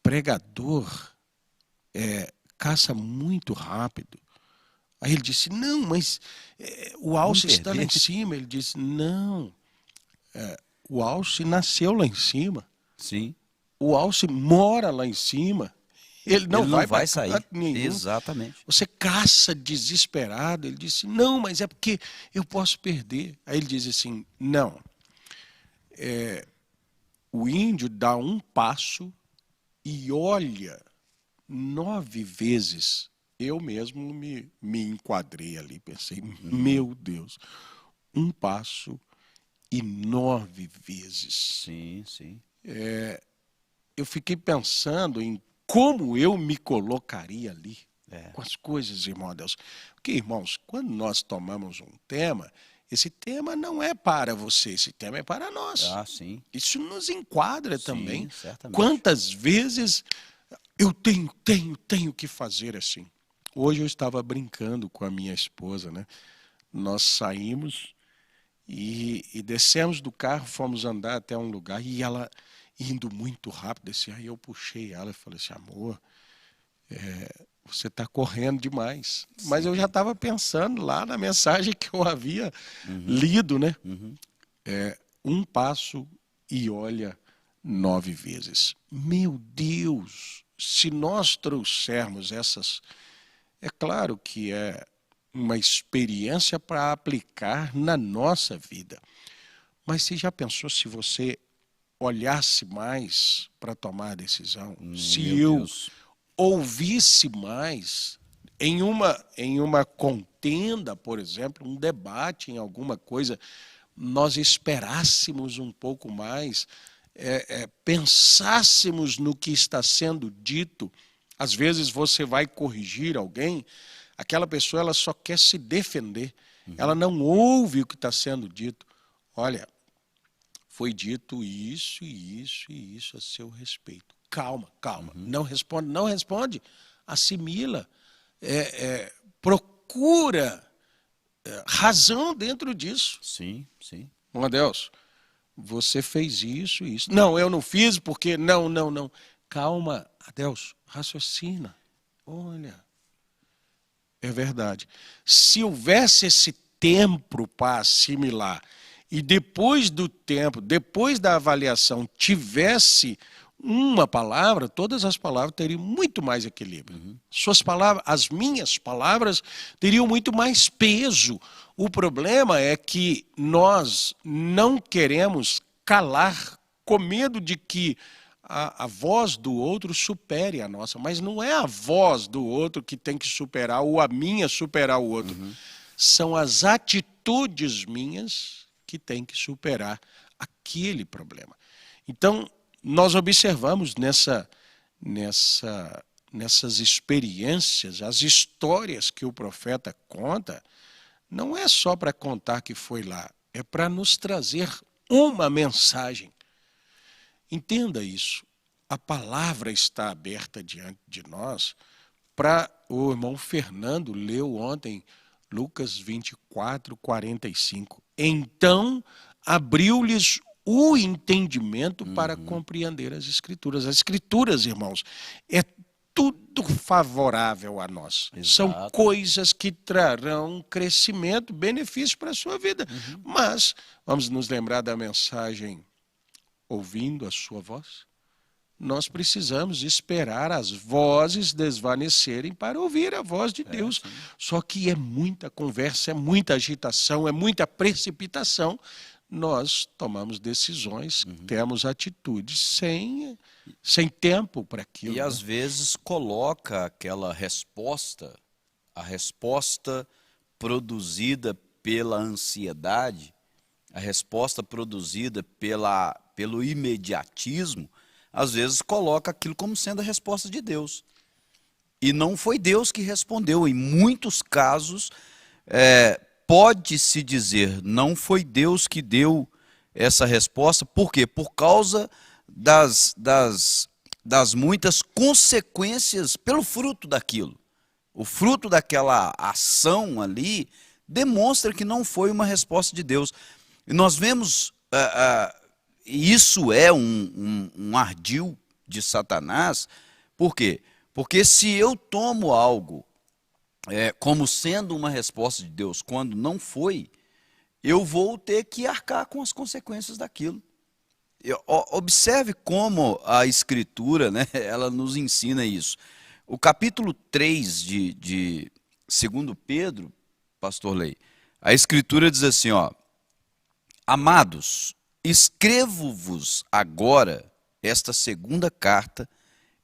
pregador caça muito rápido. Aí ele disse: não, mas o alce está lá em cima. Ele disse: não, o alce nasceu lá em cima. Sim. O alce mora lá em cima. Ele não vai sair. canto nenhum. Exatamente. Você caça desesperado. Ele disse: não, mas é porque eu posso perder. Aí ele diz assim: não. O índio dá um passo e olha 9 vezes. Eu mesmo me enquadrei ali, pensei: meu Deus, um passo e 9 vezes. Sim, sim. Eu fiquei pensando em como eu me colocaria ali com as coisas, irmão Deus. Porque, irmãos, quando nós tomamos um tema, esse tema não é para você, esse tema é para nós. Ah, sim. Isso nos enquadra Sim, também. certamente. Quantas vezes eu tenho que fazer assim. Hoje eu estava brincando com a minha esposa, né? Nós saímos e descemos do carro, fomos andar até um lugar e ela indo muito rápido, assim, aí eu puxei ela e falei assim: amor, você está correndo demais. Sim. Mas eu já estava pensando lá na mensagem que eu havia lido, né? Um passo e olha 9 vezes. Meu Deus, se nós trouxermos essas... É claro que é uma experiência para aplicar na nossa vida. Mas você já pensou se você olhasse mais para tomar a decisão? Se eu ouvisse mais em uma contenda, por exemplo, um debate em alguma coisa, nós esperássemos um pouco mais, pensássemos no que está sendo dito. Às vezes você vai corrigir alguém, aquela pessoa ela só quer se defender, ela não ouve o que está sendo dito. Olha, foi dito isso e isso e isso a seu respeito. Calma, calma. Não responde. Assimila. Procura razão dentro disso. Sim, sim. Meu Deus, você fez isso e isso. Não, eu não fiz porque... Não. Calma, Adeus, raciocina. Olha, é verdade. Se houvesse esse tempo para assimilar e depois do tempo, depois da avaliação, tivesse uma palavra, todas as palavras teriam muito mais equilíbrio. Suas palavras, as minhas palavras, teriam muito mais peso. O problema é que nós não queremos calar com medo de que a voz do outro supere a nossa, mas não é a voz do outro que tem que superar ou a minha superar o outro. São as atitudes minhas que têm que superar aquele problema. Então, nós observamos nessas experiências, as histórias que o profeta conta, não é só para contar que foi lá, é para nos trazer uma mensagem. Entenda isso. A palavra está aberta diante de nós. Para o irmão Fernando leu ontem Lucas 24, 45. Então abriu-lhes o entendimento para compreender as Escrituras. As Escrituras, irmãos, é tudo favorável a nós. Exato. São coisas que trarão crescimento, benefício para a sua vida. Mas vamos nos lembrar da mensagem ouvindo a sua voz? Nós precisamos esperar as vozes desvanecerem para ouvir a voz de Deus. Só que é muita conversa, é muita agitação, é muita precipitação. Nós tomamos decisões, temos atitudes sem tempo para aquilo. E às vezes coloca aquela resposta, a resposta produzida pela ansiedade, a resposta produzida pelo imediatismo, às vezes coloca aquilo como sendo a resposta de Deus. E não foi Deus que respondeu. Em muitos casos, pode-se dizer, não foi Deus que deu essa resposta. Por quê? Por causa das muitas consequências pelo fruto daquilo. O fruto daquela ação ali demonstra que não foi uma resposta de Deus. E nós vemos, isso é um ardil de Satanás. Por quê? Porque se eu tomo algo como sendo uma resposta de Deus quando não foi, eu vou ter que arcar com as consequências daquilo. Observe como a Escritura, né, ela nos ensina isso. O capítulo 3 de 2 Pedro, pastor Lei, a Escritura diz assim, ó: Amados, escrevo-vos agora esta segunda carta,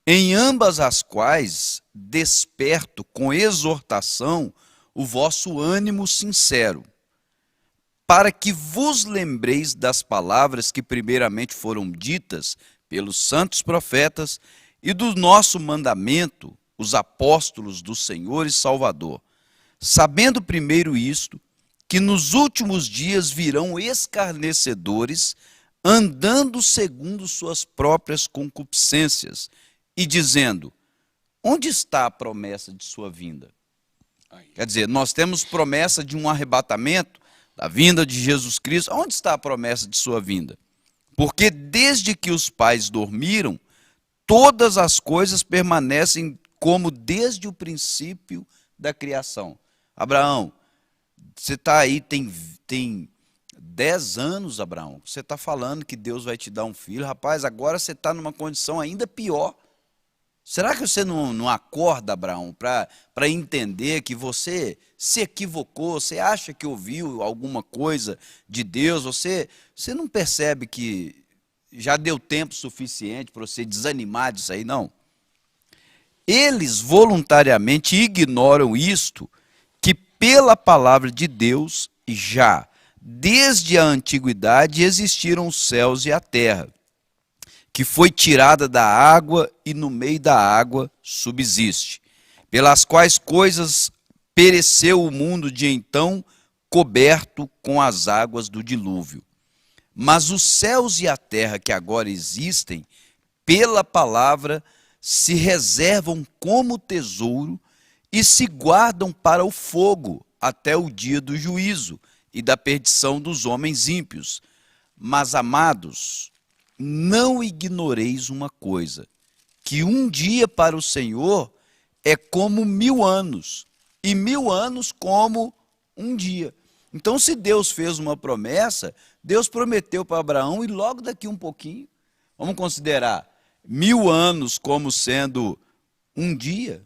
em ambas as quais desperto com exortação o vosso ânimo sincero, para que vos lembreis das palavras que primeiramente foram ditas pelos santos profetas e do nosso mandamento, os apóstolos do Senhor e Salvador, sabendo primeiro isto, que nos últimos dias virão escarnecedores, andando segundo suas próprias concupiscências, e dizendo: onde está a promessa de sua vinda? Quer dizer, nós temos promessa de um arrebatamento, da vinda de Jesus Cristo. Onde está a promessa de sua vinda? Porque desde que os pais dormiram, todas as coisas permanecem como desde o princípio da criação. Abraão, você está aí, tem 10 anos, Abraão. Você está falando que Deus vai te dar um filho. Rapaz, agora você está numa condição ainda pior. Será que você não acorda, Abraão, para entender que você se equivocou? Você acha que ouviu alguma coisa de Deus? Você não percebe que já deu tempo suficiente para você desanimar disso aí? Não. Eles voluntariamente ignoram isto, que pela palavra de Deus já, desde a antiguidade, existiram os céus e a terra, que foi tirada da água e no meio da água subsiste, pelas quais coisas pereceu o mundo de então, coberto com as águas do dilúvio. Mas os céus e a terra que agora existem, pela palavra, se reservam como tesouro e se guardam para o fogo até o dia do juízo e da perdição dos homens ímpios. Mas, amados, não ignoreis uma coisa, que um dia para o Senhor é como 1000 anos, e 1000 anos como um dia. Então, se Deus fez uma promessa, Deus prometeu para Abraão, e logo daqui um pouquinho, vamos considerar 1000 anos como sendo um dia.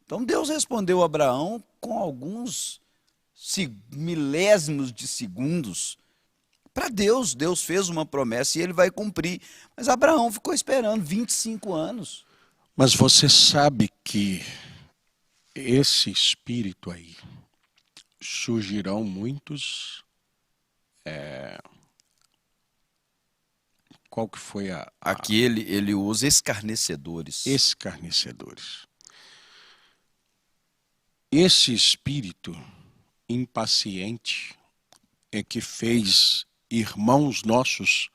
Então, Deus respondeu a Abraão com alguns milésimos de segundos. Para Deus, Deus fez uma promessa e ele vai cumprir. Mas Abraão ficou esperando 25 anos. Mas você sabe que esse espírito aí, surgirão muitos... Qual que foi Aqui ele usa escarnecedores. Escarnecedores. Esse espírito impaciente é que fez irmãos nossos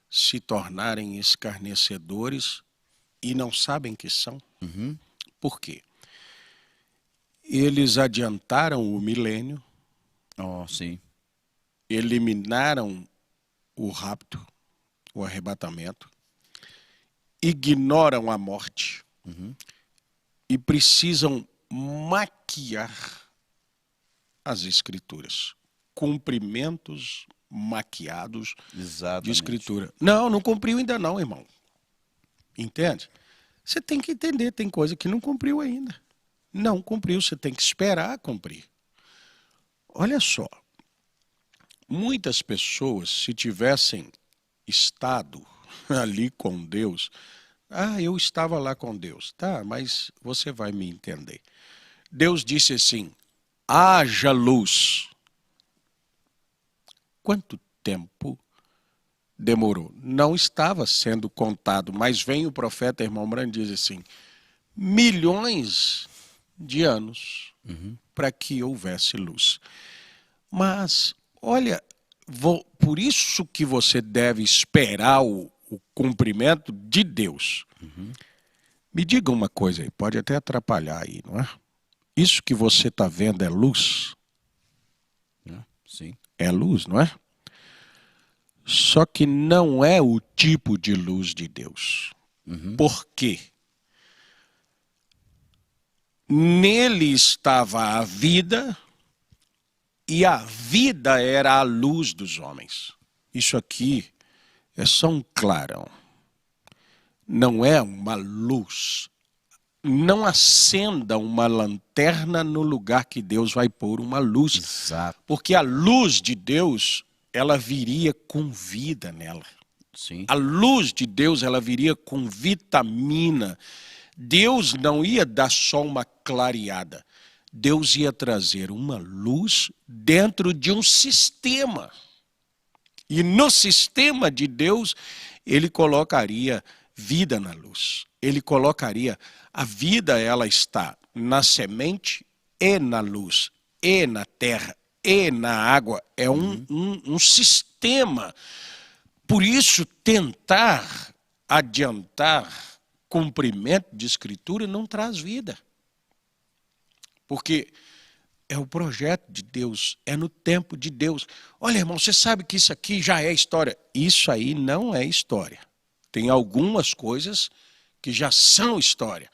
se tornarem escarnecedores e não sabem que são. Uhum. Por quê? Eles adiantaram o milênio, Sim. eliminaram o rapto, o arrebatamento, ignoram a morte, e precisam maquiar as escrituras. Cumprimentos maquiados de escritura. Não cumpriu ainda não, irmão. Entende? Você tem que entender, tem coisa que não cumpriu ainda. Não cumpriu, você tem que esperar cumprir. Olha só, muitas pessoas, se tivessem estado ali com Deus, eu estava lá com Deus. Tá, mas você vai me entender. Deus disse assim: haja luz. Quanto tempo demorou? Não estava sendo contado, mas vem o profeta, irmão Brando, diz assim, milhões de anos para que houvesse luz. Mas, olha, por isso que você deve esperar o cumprimento de Deus. Me diga uma coisa aí, pode até atrapalhar aí, não é? Isso que você está vendo é luz? Sim. É luz, não é? Só que não é o tipo de luz de Deus. Por quê? Nele estava a vida, e a vida era a luz dos homens. Isso aqui é só um clarão. Não é uma luz. Não acenda uma lanterna no lugar que Deus vai pôr uma luz. Exato. Porque a luz de Deus, ela viria com vida nela. Sim. A luz de Deus, ela viria com vitamina. Deus não ia dar só uma clareada. Deus ia trazer uma luz dentro de um sistema. E no sistema de Deus, ele colocaria vida na luz. Ele colocaria, a vida ela está na semente e na luz, e na terra, e na água. É um sistema. Por isso, tentar adiantar cumprimento de escritura não traz vida. Porque é o projeto de Deus, é no tempo de Deus. Olha, irmão, você sabe que isso aqui já é história. Isso aí não é história. Tem algumas coisas que já são história.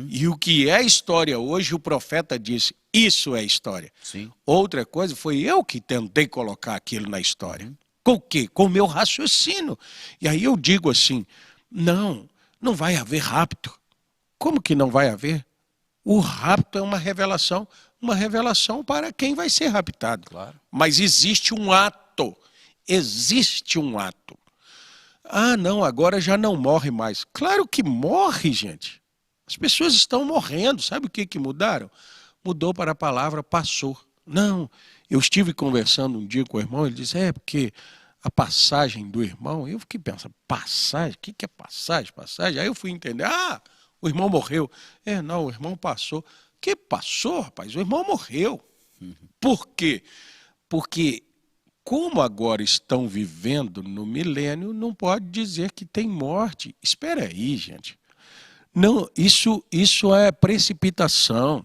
E o que é história hoje, o profeta disse, isso é história. Sim. Outra coisa, foi eu que tentei colocar aquilo na história. Com o quê? Com o meu raciocínio. E aí eu digo assim, não vai haver rapto. Como que não vai haver? O rapto é uma revelação para quem vai ser raptado. Claro. Mas existe um ato. Existe um ato. Ah, não, agora já não morre mais. Claro que morre, gente. As pessoas estão morrendo. Sabe o que mudaram? Mudou para a palavra passou. Não, eu estive conversando um dia com o irmão, ele disse, porque a passagem do irmão, eu fiquei pensando, passagem? O que é passagem? Passagem? Aí eu fui entender, o irmão morreu. Não, o irmão passou. Que passou, rapaz? O irmão morreu. Por quê? Porque como agora estão vivendo no milênio, não pode dizer que tem morte. Espera aí, gente. Não, isso é precipitação.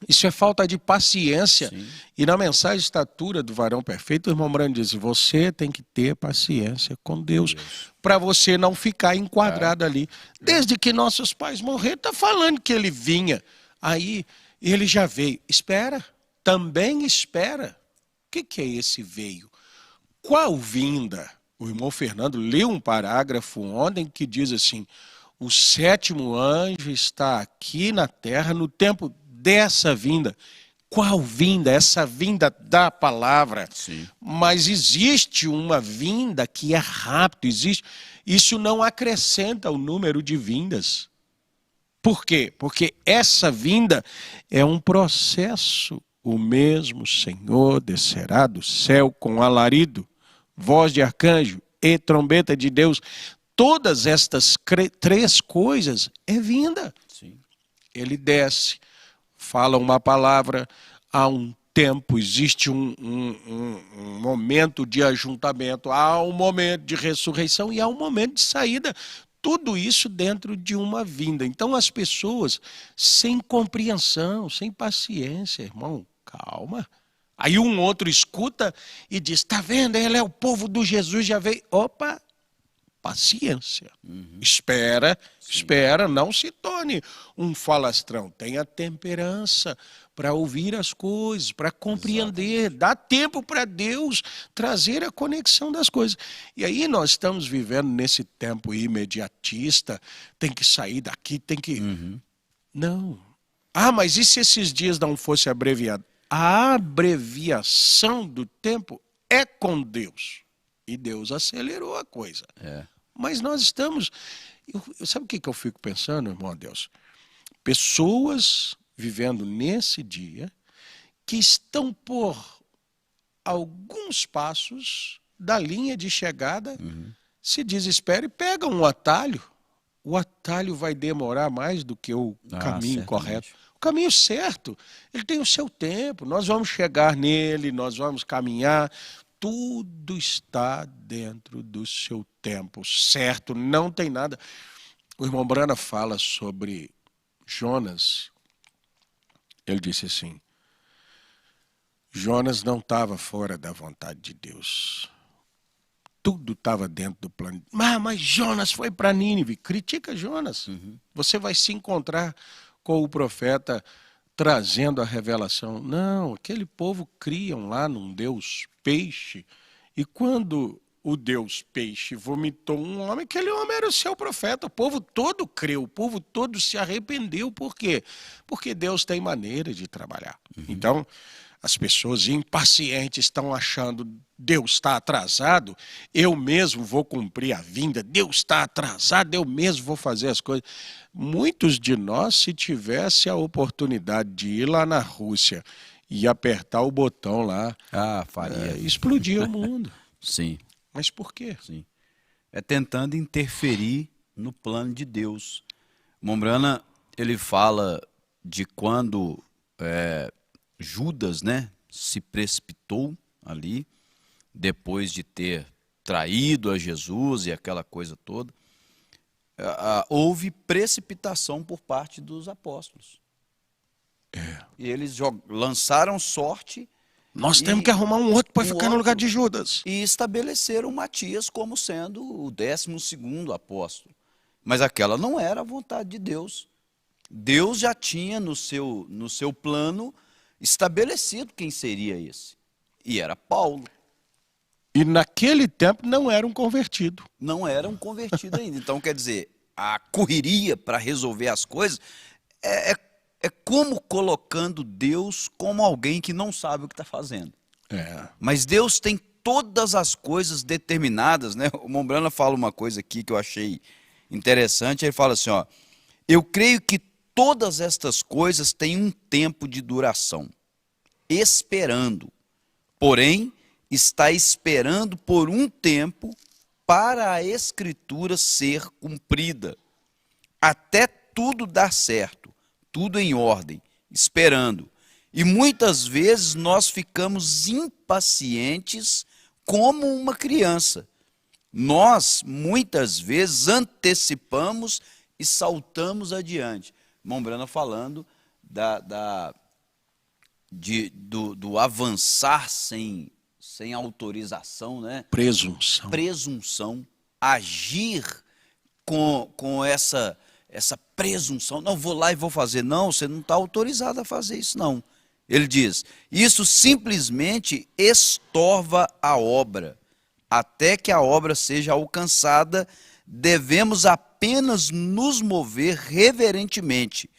Isso é falta de paciência. Sim. E na mensagem Estatura do Varão Perfeito, o irmão Brando diz, você tem que ter paciência com Deus, para você não ficar enquadrado ali. Desde que nossos pais morreram, está falando que ele vinha. Aí ele já veio. Espera, também espera. O que é esse veio? Qual vinda? O irmão Fernando leu um parágrafo ontem que diz assim, o 7º anjo está aqui na terra no tempo dessa vinda. Qual vinda? Essa vinda da palavra. Sim. Mas existe uma vinda que é rápido, existe. Isso não acrescenta o número de vindas. Por quê? Porque essa vinda é um processo. O mesmo Senhor descerá do céu com alarido, voz de arcanjo e trombeta de Deus. Todas estas 3 coisas é vinda. Sim. Ele desce, fala uma palavra, há um tempo, existe um momento de ajuntamento, há um momento de ressurreição e há um momento de saída. Tudo isso dentro de uma vinda. Então as pessoas sem compreensão, sem paciência, irmão, calma. Aí um outro escuta e diz, está vendo, ele é o povo do Jesus, já veio. Opa, paciência. Espera, não se torne um falastrão. Tenha temperança para ouvir as coisas, para compreender. Dá tempo para Deus trazer a conexão das coisas. E aí nós estamos vivendo nesse tempo imediatista, tem que sair daqui, tem que... Não. Mas e se esses dias não fossem abreviados? A abreviação do tempo é com Deus. E Deus acelerou a coisa. Mas nós estamos... Sabe o que eu fico pensando, irmão Deus? Pessoas vivendo nesse dia que estão por alguns passos da linha de chegada se desespera e pega um atalho. O atalho vai demorar mais do que o caminho certamente. correto. O caminho certo, ele tem o seu tempo. Nós vamos chegar nele, nós vamos caminhar. Tudo está dentro do seu tempo certo, não tem nada. O irmão Brana fala sobre Jonas. Ele disse assim: Jonas não estava fora da vontade de Deus. Tudo estava dentro do plano. Mas Jonas foi para Nínive. Critica Jonas. Você vai se encontrar com o profeta trazendo a revelação. Não, aquele povo criam lá num deus peixe. E quando o deus peixe vomitou um homem, aquele homem era o seu profeta. O povo todo creu, o povo todo se arrependeu. Por quê? Porque Deus tem maneira de trabalhar. Então, as pessoas impacientes estão achando Deus está atrasado, eu mesmo vou cumprir a vinda, Deus está atrasado, eu mesmo vou fazer as coisas. Muitos de nós, se tivesse a oportunidade de ir lá na Rússia e apertar o botão lá, faria. explodia o mundo. Sim. Mas por quê? Sim. É tentando interferir no plano de Deus. Mombrana, ele fala de quando Judas, né, se precipitou ali, depois de ter traído a Jesus e aquela coisa toda, houve precipitação por parte dos apóstolos. E eles lançaram sorte. Nós temos que arrumar um outro para um ficar no lugar outro. de Judas. E estabeleceram Matias como sendo o 12º apóstolo. Mas aquela não era a vontade de Deus. Deus já tinha no seu plano estabelecido quem seria esse. E era Paulo. E naquele tempo não era um convertido. Não era um convertido ainda. Então, quer dizer, a correria para resolver as coisas é como colocando Deus como alguém que não sabe o que está fazendo. Mas Deus tem todas as coisas determinadas, né? O Mombrana fala uma coisa aqui que eu achei interessante. Ele fala assim, ó: eu creio que todas estas coisas têm um tempo de duração, esperando. Porém, está esperando por um tempo para a Escritura ser cumprida, até tudo dar certo, tudo em ordem, esperando. E muitas vezes nós ficamos impacientes como uma criança. Nós, muitas vezes, antecipamos e saltamos adiante. Mombrana falando do avançar sem autorização, né? Presunção, agir com essa presunção. Não, vou lá e vou fazer. Não, você não está autorizado a fazer isso, não. Ele diz, isso simplesmente estorva a obra. Até que a obra seja alcançada, devemos apenas nos mover reverentemente,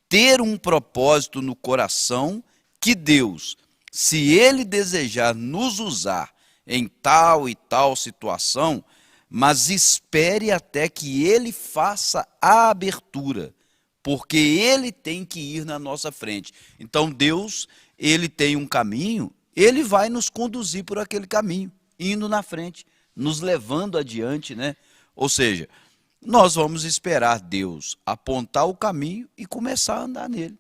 ter um propósito no coração que Deus, se Ele desejar nos usar em tal e tal situação, mas espere até que Ele faça a abertura, porque Ele tem que ir na nossa frente. Então Deus, Ele tem um caminho, Ele vai nos conduzir por aquele caminho, indo na frente, nos levando adiante, né? Ou seja, nós vamos esperar Deus apontar o caminho e começar a andar nele.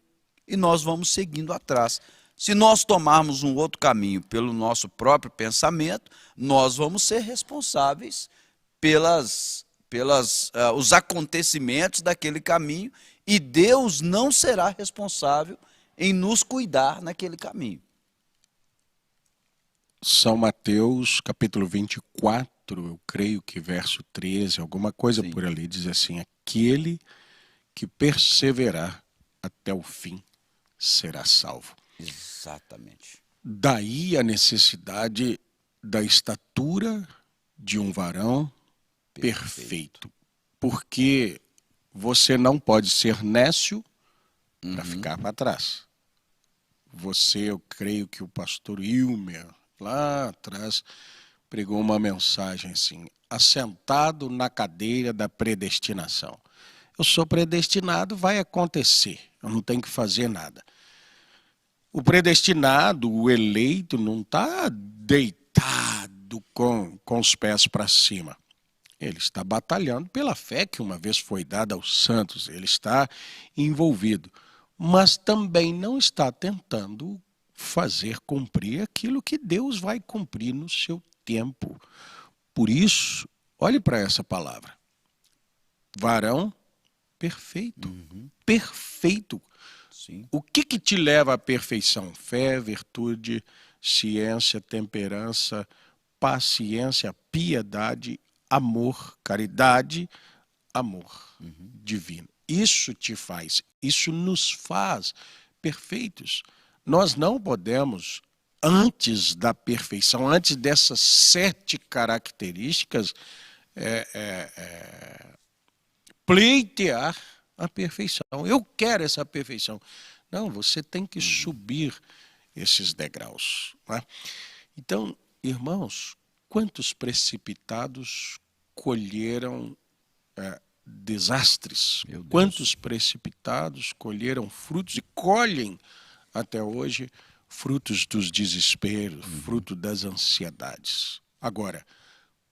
E nós vamos seguindo atrás. Se nós tomarmos um outro caminho pelo nosso próprio pensamento, nós vamos ser responsáveis os acontecimentos daquele caminho, e Deus não será responsável em nos cuidar naquele caminho. São Mateus, capítulo 24, eu creio que verso 13, alguma coisa por ali, diz assim: aquele que perseverar até o fim será salvo. Exatamente. Daí a necessidade da estatura de um varão perfeito. Porque você não pode ser nécio para ficar para trás. Eu creio que o pastor Hilmer, lá atrás, pregou uma mensagem assim: assentado na cadeira da predestinação. Eu sou predestinado, vai acontecer, eu não tenho que fazer nada. O predestinado, o eleito, não está deitado com os pés para cima. Ele está batalhando pela fé que uma vez foi dada aos santos, ele está envolvido, mas também não está tentando fazer cumprir aquilo que Deus vai cumprir no seu tempo. Por isso, olhe para essa palavra. Varão perfeito. Perfeito. Sim. O que te leva à perfeição? Fé, virtude, ciência, temperança, paciência, piedade, amor, caridade, amor divino. Isso te faz, isso nos faz perfeitos. Nós não podemos, antes da perfeição, antes dessas 7 características, pleitear a perfeição. Eu quero essa perfeição. Não, você tem que subir esses degraus. Né? Então, irmãos, quantos precipitados colheram desastres? Meu Deus. Quantos precipitados colheram frutos e colhem até hoje frutos dos desesperos, fruto das ansiedades? Agora,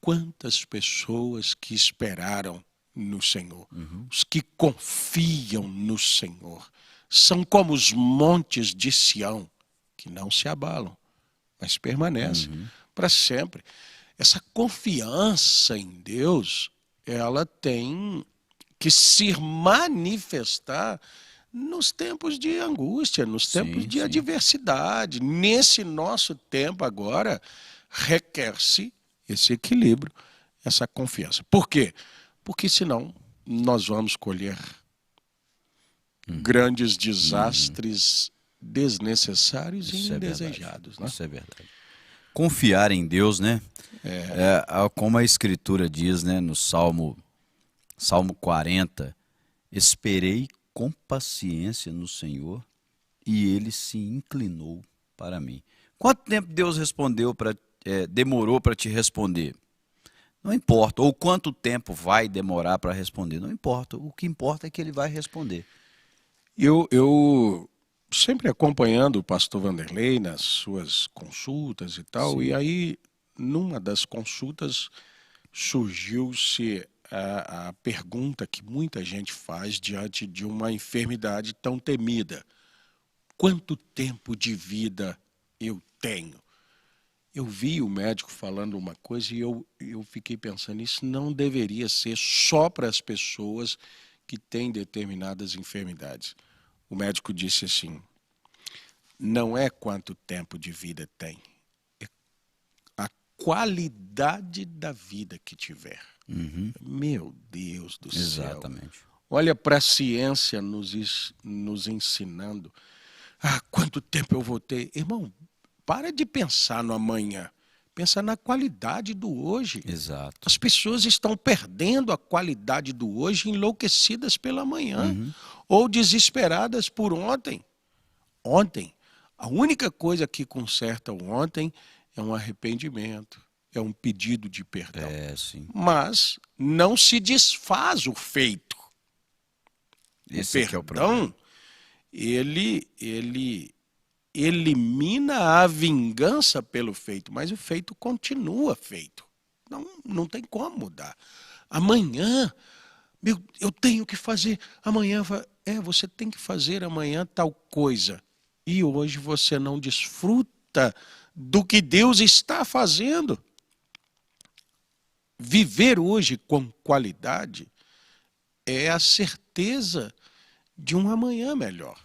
quantas pessoas que esperaram no Senhor, os que confiam no Senhor, são como os montes de Sião, que não se abalam, mas permanecem para sempre. Essa confiança em Deus, ela tem que se manifestar nos tempos de angústia, nos tempos de adversidade. Nesse nosso tempo agora, requer-se esse equilíbrio, essa confiança. Por quê? Porque senão nós vamos colher grandes desastres desnecessários e indesejados. Né? Isso é verdade. Confiar em Deus, né? Como a Escritura diz, né, no Salmo 40, esperei com paciência no Senhor e Ele se inclinou para mim. Quanto tempo Deus demorou para te responder? Não importa. Ou quanto tempo vai demorar para responder? Não importa. O que importa é que Ele vai responder. Eu sempre acompanhando o pastor Vanderlei nas suas consultas e tal, e aí numa das consultas surgiu-se a pergunta que muita gente faz diante de uma enfermidade tão temida: quanto tempo de vida eu tenho? Eu vi o médico falando uma coisa e eu fiquei pensando, isso não deveria ser só para as pessoas que têm determinadas enfermidades. O médico disse assim: não é quanto tempo de vida tem, é a qualidade da vida que tiver. Meu Deus do céu. Exatamente. Olha para a ciência nos ensinando. Quanto tempo eu vou ter? Irmão, para de pensar no amanhã. Pensa na qualidade do hoje. Exato. As pessoas estão perdendo a qualidade do hoje, enlouquecidas pela manhã, ou desesperadas por ontem. Ontem, a única coisa que conserta o ontem é um arrependimento, é um pedido de perdão. Sim. Mas não se desfaz o feito. Esse O é o problema. perdão, ele elimina a vingança pelo feito, mas o feito continua feito. Não tem como mudar. Amanhã, eu tenho que fazer amanhã. Você tem que fazer amanhã tal coisa. E hoje você não desfruta do que Deus está fazendo. Viver hoje com qualidade é a certeza de um amanhã melhor.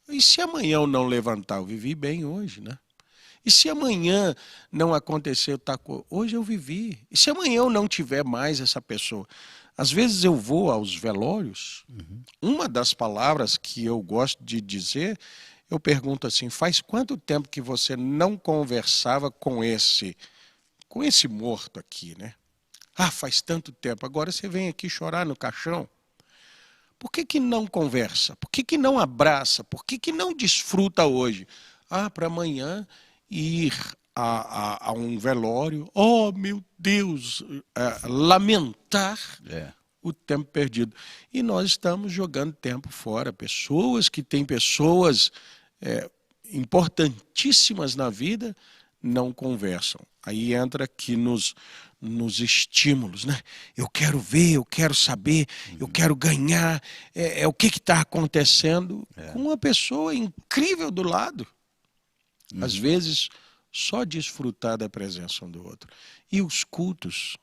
E se amanhã eu não levantar, eu vivi bem hoje, né? E se amanhã não acontecer, hoje eu vivi. E se amanhã eu não tiver mais essa pessoa? Às vezes eu vou aos velórios, uma das palavras que eu gosto de dizer, eu pergunto assim: faz quanto tempo que você não conversava com esse morto aqui, né? Faz tanto tempo, agora você vem aqui chorar no caixão. Por que não conversa? Por que não abraça? Por que não desfruta hoje? Para amanhã ir a um velório, oh meu Deus, lamentar o tempo perdido. E nós estamos jogando tempo fora. Pessoas que têm pessoas importantíssimas na vida não conversam. Aí entra que nos nos estímulos, né? Eu quero ver, eu quero saber, eu quero ganhar. O que está acontecendo com uma pessoa incrível do lado. Às vezes, só desfrutar da presença um do outro. E os cultos,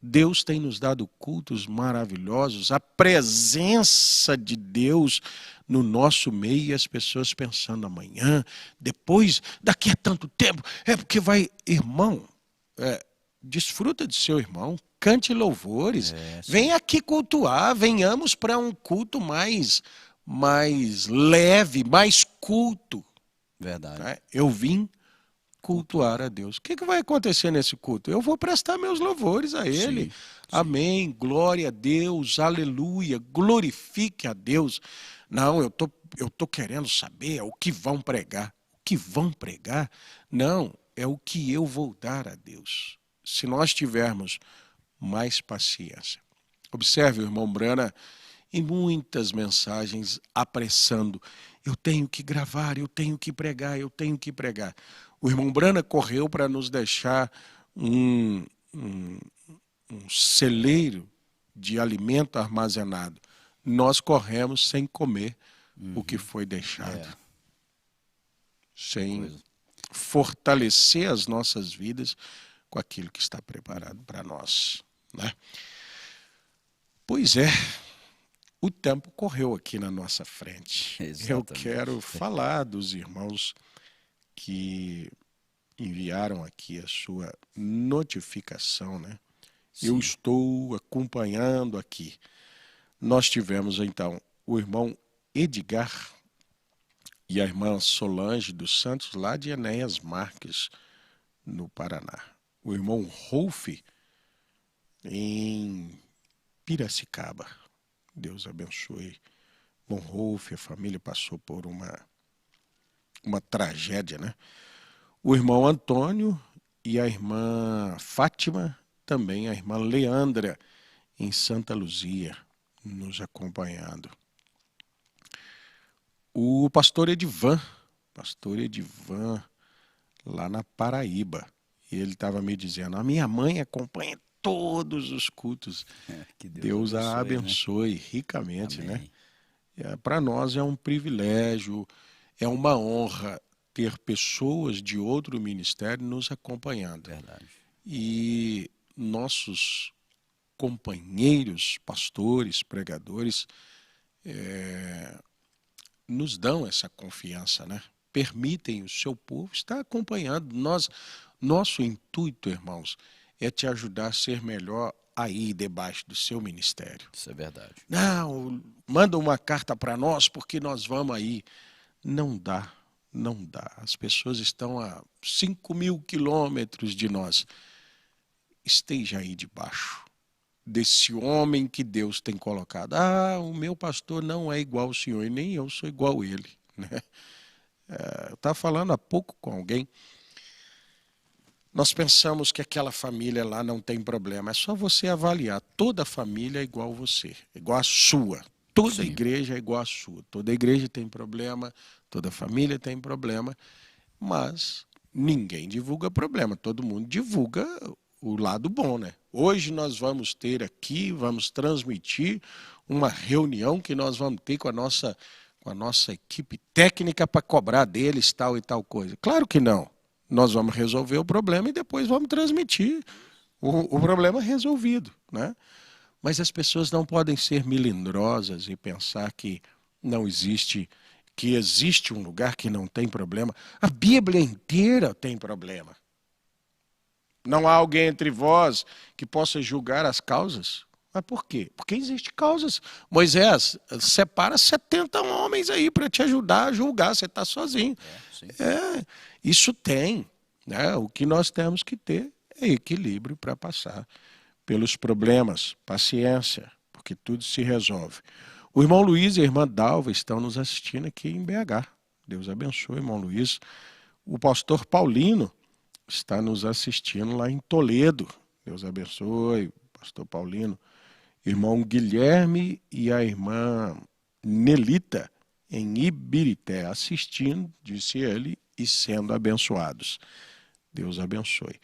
Deus tem nos dado cultos maravilhosos, a presença de Deus no nosso meio e as pessoas pensando amanhã, depois, daqui a tanto tempo, porque vai, irmão, desfruta de seu irmão, cante louvores, vem aqui cultuar, venhamos para um culto mais leve, mais culto. Verdade. Né? Eu vim cultuar a Deus. O que vai acontecer nesse culto? Eu vou prestar meus louvores a Ele. Sim, sim. Amém, glória a Deus, aleluia, glorifique a Deus. Não, eu tô querendo saber o que vão pregar. O que vão pregar? Não, é o que eu vou dar a Deus. Se nós tivermos mais paciência. Observe, o irmão Brana, em muitas mensagens apressando. Eu tenho que gravar, eu tenho que pregar, eu tenho que pregar. O irmão Brana correu para nos deixar um celeiro de alimento armazenado. Nós corremos sem comer o que foi deixado. Sem fortalecer as nossas vidas com aquilo que está preparado para nós. Né? Pois é, o tempo correu aqui na nossa frente. Exatamente. Eu quero falar dos irmãos que enviaram aqui a sua notificação, né? Sim. Eu estou acompanhando aqui. Nós tivemos, então, o irmão Edgar e a irmã Solange dos Santos, lá de Enéas Marques, no Paraná. O irmão Rolf, em Piracicaba. Deus abençoe. Bom, Rolf, a família passou por uma tragédia, né? O irmão Antônio e a irmã Fátima, também a irmã Leandra, em Santa Luzia, nos acompanhando. O pastor Edivan, lá na Paraíba, ele estava me dizendo, a minha mãe acompanha todos os cultos. Que Deus a abençoe, né? Ricamente, amém. Né? Para nós é um privilégio, é uma honra ter pessoas de outro ministério nos acompanhando. Verdade. E nossos companheiros, pastores, pregadores, nos dão essa confiança, né? Permitem o seu povo estar acompanhando. Nosso intuito, irmãos, é te ajudar a ser melhor aí debaixo do seu ministério. Isso é verdade. Não, manda uma carta para nós porque nós vamos aí. Não dá. As pessoas estão a 5.000 quilômetros de nós. Esteja aí debaixo desse homem que Deus tem colocado. O meu pastor não é igual ao senhor e nem eu sou igual a ele. Né? Eu estava falando há pouco com alguém. Nós pensamos que aquela família lá não tem problema. É só você avaliar. Toda família é igual a você, igual a sua. Toda igreja é igual a sua. Toda igreja tem problema, toda família tem problema, mas ninguém divulga problema. Todo mundo divulga o lado bom, né? Hoje nós vamos ter aqui, vamos transmitir uma reunião que nós vamos ter com a nossa equipe técnica para cobrar deles tal e tal coisa. Claro que não. Nós vamos resolver o problema e depois vamos transmitir o problema resolvido, né? Mas as pessoas não podem ser melindrosas e pensar que não existe, que existe um lugar que não tem problema. A Bíblia inteira tem problema. Não há alguém entre vós que possa julgar as causas. Mas por quê? Porque existem causas. Moisés, separa 70 homens aí para te ajudar a julgar, você está sozinho. Isso tem. Né? O que nós temos que ter é equilíbrio para passar pelos problemas, paciência, porque tudo se resolve. O irmão Luiz e a irmã Dalva estão nos assistindo aqui em BH. Deus abençoe, irmão Luiz. O pastor Paulino está nos assistindo lá em Toledo. Deus abençoe, pastor Paulino. Irmão Guilherme e a irmã Nelita em Ibirité, assistindo, disse ele, e sendo abençoados. Deus abençoe.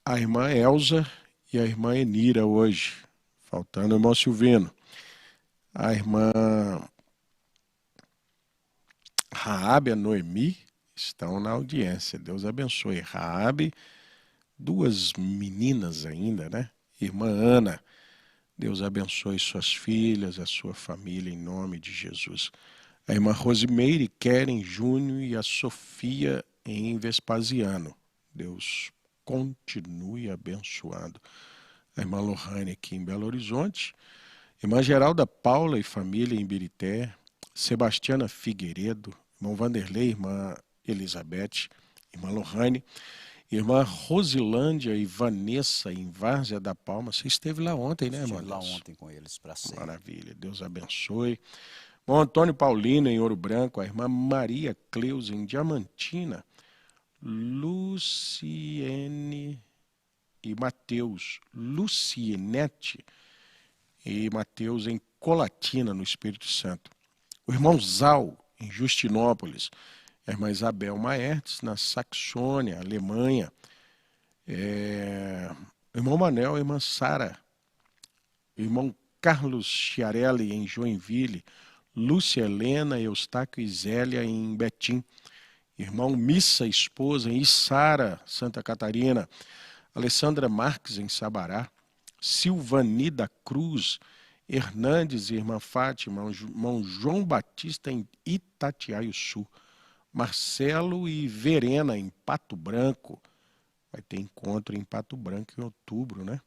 A irmã Elza e a irmã Enira hoje, faltando o irmão Silvino. A irmã Raabe e a Noemi estão na audiência. Deus abençoe. Raabe, duas meninas ainda, né? Irmã Ana, Deus abençoe suas filhas, a sua família, em nome de Jesus. A irmã Rosimeire, Keren Júnior e a Sofia em Vespasiano. Deus continue abençoando. A irmã Lohane aqui em Belo Horizonte. Irmã Geralda Paula e família em Birité. Sebastiana Figueiredo. Irmão Vanderlei, irmã Elizabeth, irmã Lohane. Irmã Rosilândia e Vanessa em Várzea da Palma. Você esteve lá ontem, né, irmã? Estive lá ontem com eles para ceia. Maravilha, Deus abençoe. Irmão Antônio Paulino em Ouro Branco, a irmã Maria Cleusa em Diamantina, Luciene e Mateus, Lucienete e Mateus em Colatina, no Espírito Santo. O irmão Zal em Justinópolis, a irmã Isabel Maertes na Saxônia, Alemanha. O irmão Manel, a irmã Sara, o irmão Carlos Chiarelli em Joinville, Lúcia Helena, Eustáquio e Zélia em Betim, irmão Missa, esposa em Içara, Santa Catarina, Alessandra Marques em Sabará, Silvani da Cruz, Hernandes e irmã Fátima, irmão João Batista em Itatiaia-Sul, Marcelo e Verena em Pato Branco, vai ter encontro em Pato Branco em outubro, né?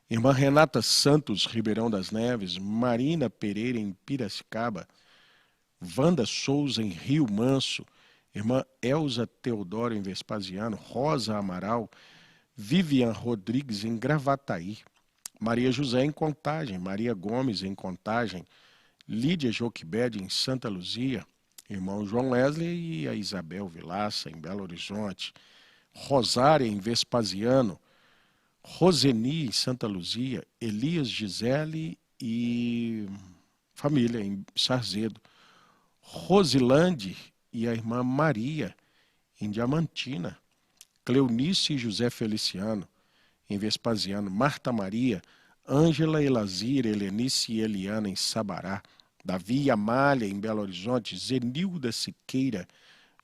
Irmã Renata Santos, Ribeirão das Neves, Marina Pereira em Piracicaba, Wanda Souza em Rio Manso, irmã Elza Teodoro em Vespasiano, Rosa Amaral, Vivian Rodrigues em Gravataí, Maria José em Contagem, Maria Gomes em Contagem, Lídia Joquebede em Santa Luzia, irmão João Wesley e a Isabel Vilaça em Belo Horizonte, Rosária em Vespasiano, Roseni em Santa Luzia, Elias Gisele e família em Sarzedo, Rosilande e a irmã Maria em Diamantina, Cleonice e José Feliciano em Vespasiano, Marta Maria, Ângela Elazir, Helenice e Eliana em Sabará, Davi e Amália em Belo Horizonte, Zenilda Siqueira,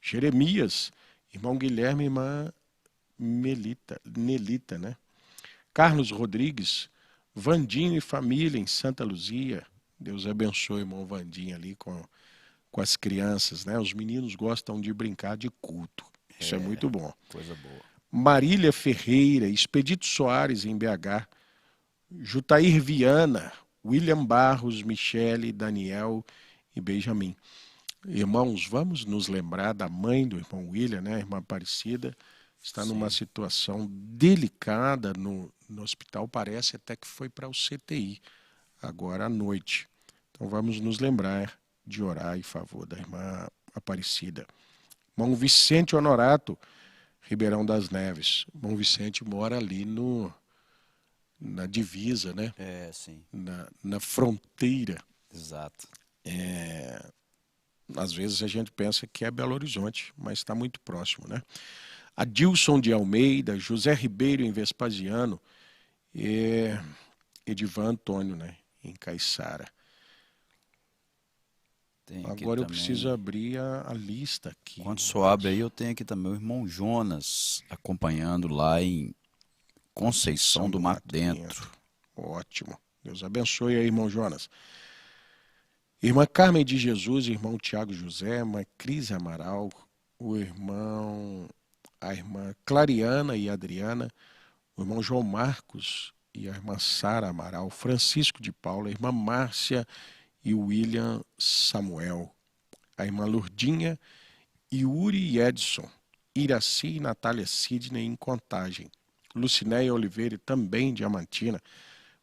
Jeremias, irmão Guilherme e irmã Nelita, né? Carlos Rodrigues, Vandinho e família em Santa Luzia. Deus abençoe o irmão Vandinho ali com as crianças, né? Os meninos gostam de brincar de culto. Isso é muito bom. Coisa boa. Marília Ferreira, Expedito Soares em BH, Jutair Viana, William Barros, Michele, Daniel e Benjamin. Irmãos, vamos nos lembrar da mãe do irmão William, né? A irmã Aparecida. Está numa situação delicada no hospital, parece até que foi para o CTI, agora à noite. Então vamos nos lembrar de orar em favor da irmã Aparecida. Irmão Vicente Honorato, Ribeirão das Neves. Irmão Vicente mora ali na divisa, né? Sim. Na fronteira. Exato. Às vezes a gente pensa que é Belo Horizonte, mas está muito próximo, né? Adilson de Almeida, José Ribeiro em Vespasiano e Edivan Antônio, né, em Caiçara. Agora eu preciso abrir a lista aqui. Quando só abre aí, eu tenho aqui também o irmão Jonas acompanhando lá em Conceição do Mato Dentro. Ótimo. Deus abençoe aí, irmão Jonas. Irmã Carmen de Jesus, irmão Tiago José, irmã Cris Amaral, a irmã Clariana e Adriana, o irmão João Marcos e a irmã Sara Amaral, Francisco de Paula, a irmã Márcia e o William Samuel, a irmã Lourdinha, Yuri e Edson, Iraci e Natália Sidney em Contagem, Lucinéia Oliveira também em Diamantina,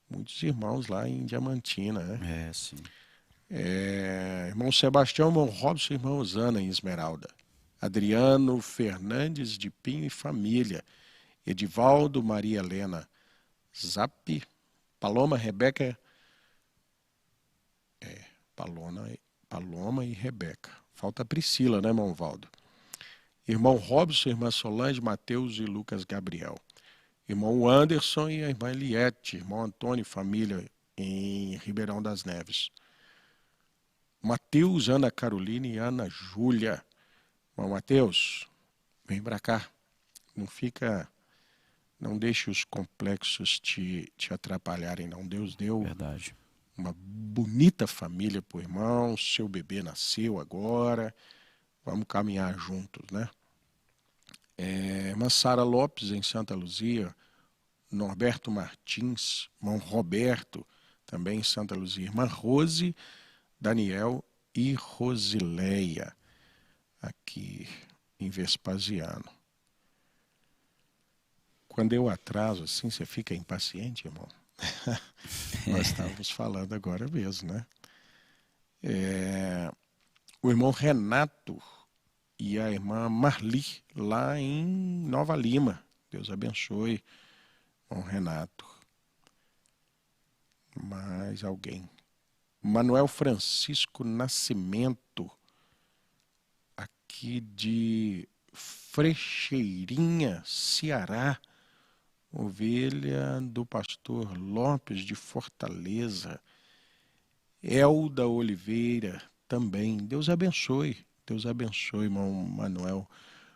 muitos irmãos lá em Diamantina, né? Sim. Irmão Sebastião, irmão Robson, irmã Osana em Esmeralda, Adriano Fernandes de Pinho e família, Edivaldo, Maria Helena, Zap, Paloma, Rebeca, Paloma e Rebeca. Falta a Priscila, né, irmão Valdo? Irmão Robson, irmã Solange, Mateus e Lucas Gabriel. Irmão Anderson e a irmã Eliette. Irmão Antônio e família em Ribeirão das Neves. Mateus, Ana Carolina e Ana Júlia. Irmão Mateus, vem pra cá. Não deixe os complexos te atrapalharem, não. Deus deu Verdade. uma bonita família pro irmão, seu bebê nasceu agora, vamos caminhar juntos, né? Irmã Sara Lopes, em Santa Luzia, Norberto Martins, irmão Roberto, também em Santa Luzia, irmã Rose, Daniel e Rosileia, aqui em Vespasiano. Quando eu atraso assim, você fica impaciente, irmão? Nós estávamos falando agora mesmo, né? O irmão Renato e a irmã Marli, lá em Nova Lima. Deus abençoe, irmão Renato. Mais alguém? Manuel Francisco Nascimento, aqui de Frecheirinha, Ceará. Ovelha do pastor Lopes de Fortaleza. Elda Oliveira também. Deus abençoe, irmão Manuel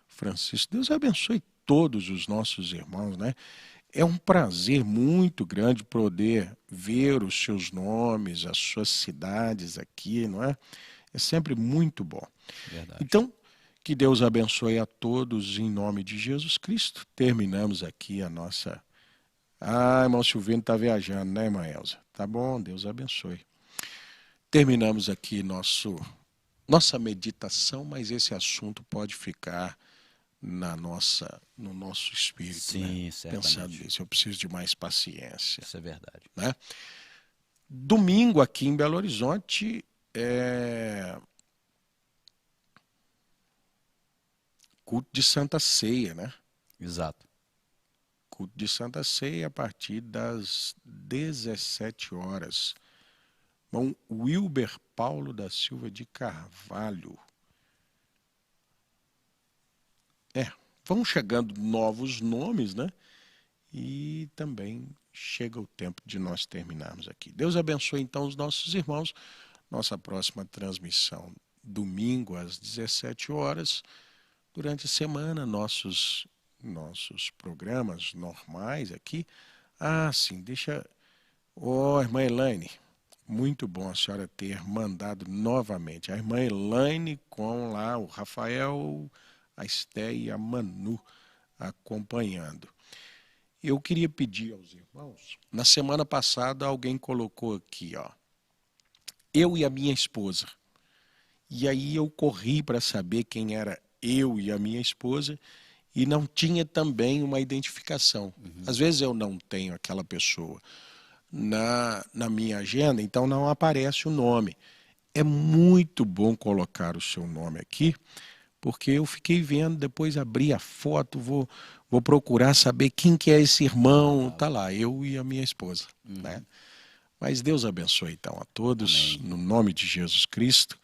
Francisco. Deus abençoe todos os nossos irmãos, né? É um prazer muito grande poder ver os seus nomes, as suas cidades aqui, não é? É sempre muito bom. Verdade. Então, que Deus abençoe a todos em nome de Jesus Cristo. Terminamos aqui a nossa... irmão Silvino está viajando, né, irmã Elza? Tá bom, Deus abençoe. Terminamos aqui nossa meditação, mas esse assunto pode ficar no nosso espírito. Sim, né? certamente. Pensando nisso, eu preciso de mais paciência. Isso é verdade. Né? Domingo aqui em Belo Horizonte culto de Santa Ceia, né? Exato. Culto de Santa Ceia a partir das 17 horas. Irmão Wilber Paulo da Silva de Carvalho. Vão chegando novos nomes, né? E também chega o tempo de nós terminarmos aqui. Deus abençoe então os nossos irmãos. Nossa próxima transmissão, domingo às 17 horas. Durante a semana, nossos programas normais aqui. Sim, deixa... irmã Elaine, muito bom a senhora ter mandado novamente. A irmã Elaine com lá o Rafael, a Esté e a Manu acompanhando. Eu queria pedir aos irmãos, na semana passada alguém colocou aqui, eu e a minha esposa. E aí eu corri para saber quem era eu e a minha esposa e não tinha também uma identificação. Às vezes eu não tenho aquela pessoa na minha agenda, então não aparece o nome. É muito bom colocar o seu nome aqui, porque eu fiquei vendo, depois abri a foto, vou procurar saber quem que é esse irmão. Tá lá, eu e a minha esposa. Né? Mas Deus abençoe então a todos, amém, no nome de Jesus Cristo.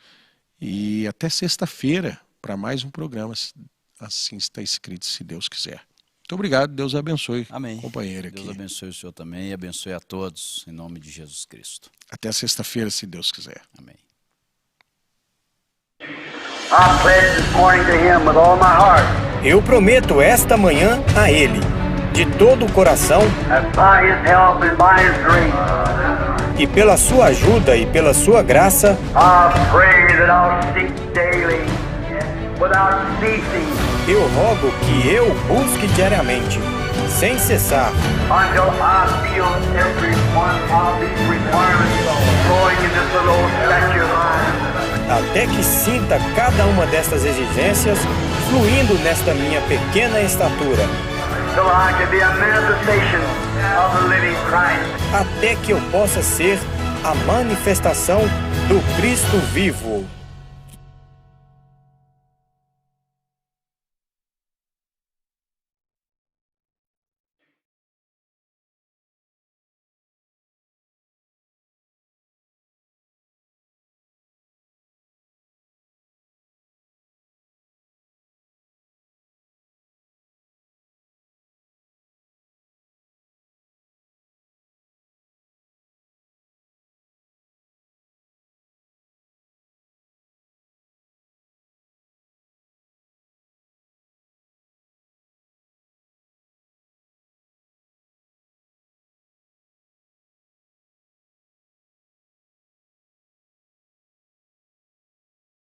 E até sexta-feira para mais um programa, assim está escrito, se Deus quiser. Muito obrigado, Deus abençoe, amém, companheiro aqui. Deus abençoe o senhor também e abençoe a todos, em nome de Jesus Cristo. Até sexta-feira, se Deus quiser. Amém. Eu prometo esta manhã a Ele, de todo o coração, e pela sua ajuda e pela sua graça, eu rogo que eu busque diariamente, sem cessar, até que sinta cada uma destas exigências fluindo nesta minha pequena estatura, até que eu possa ser a manifestação do Cristo vivo.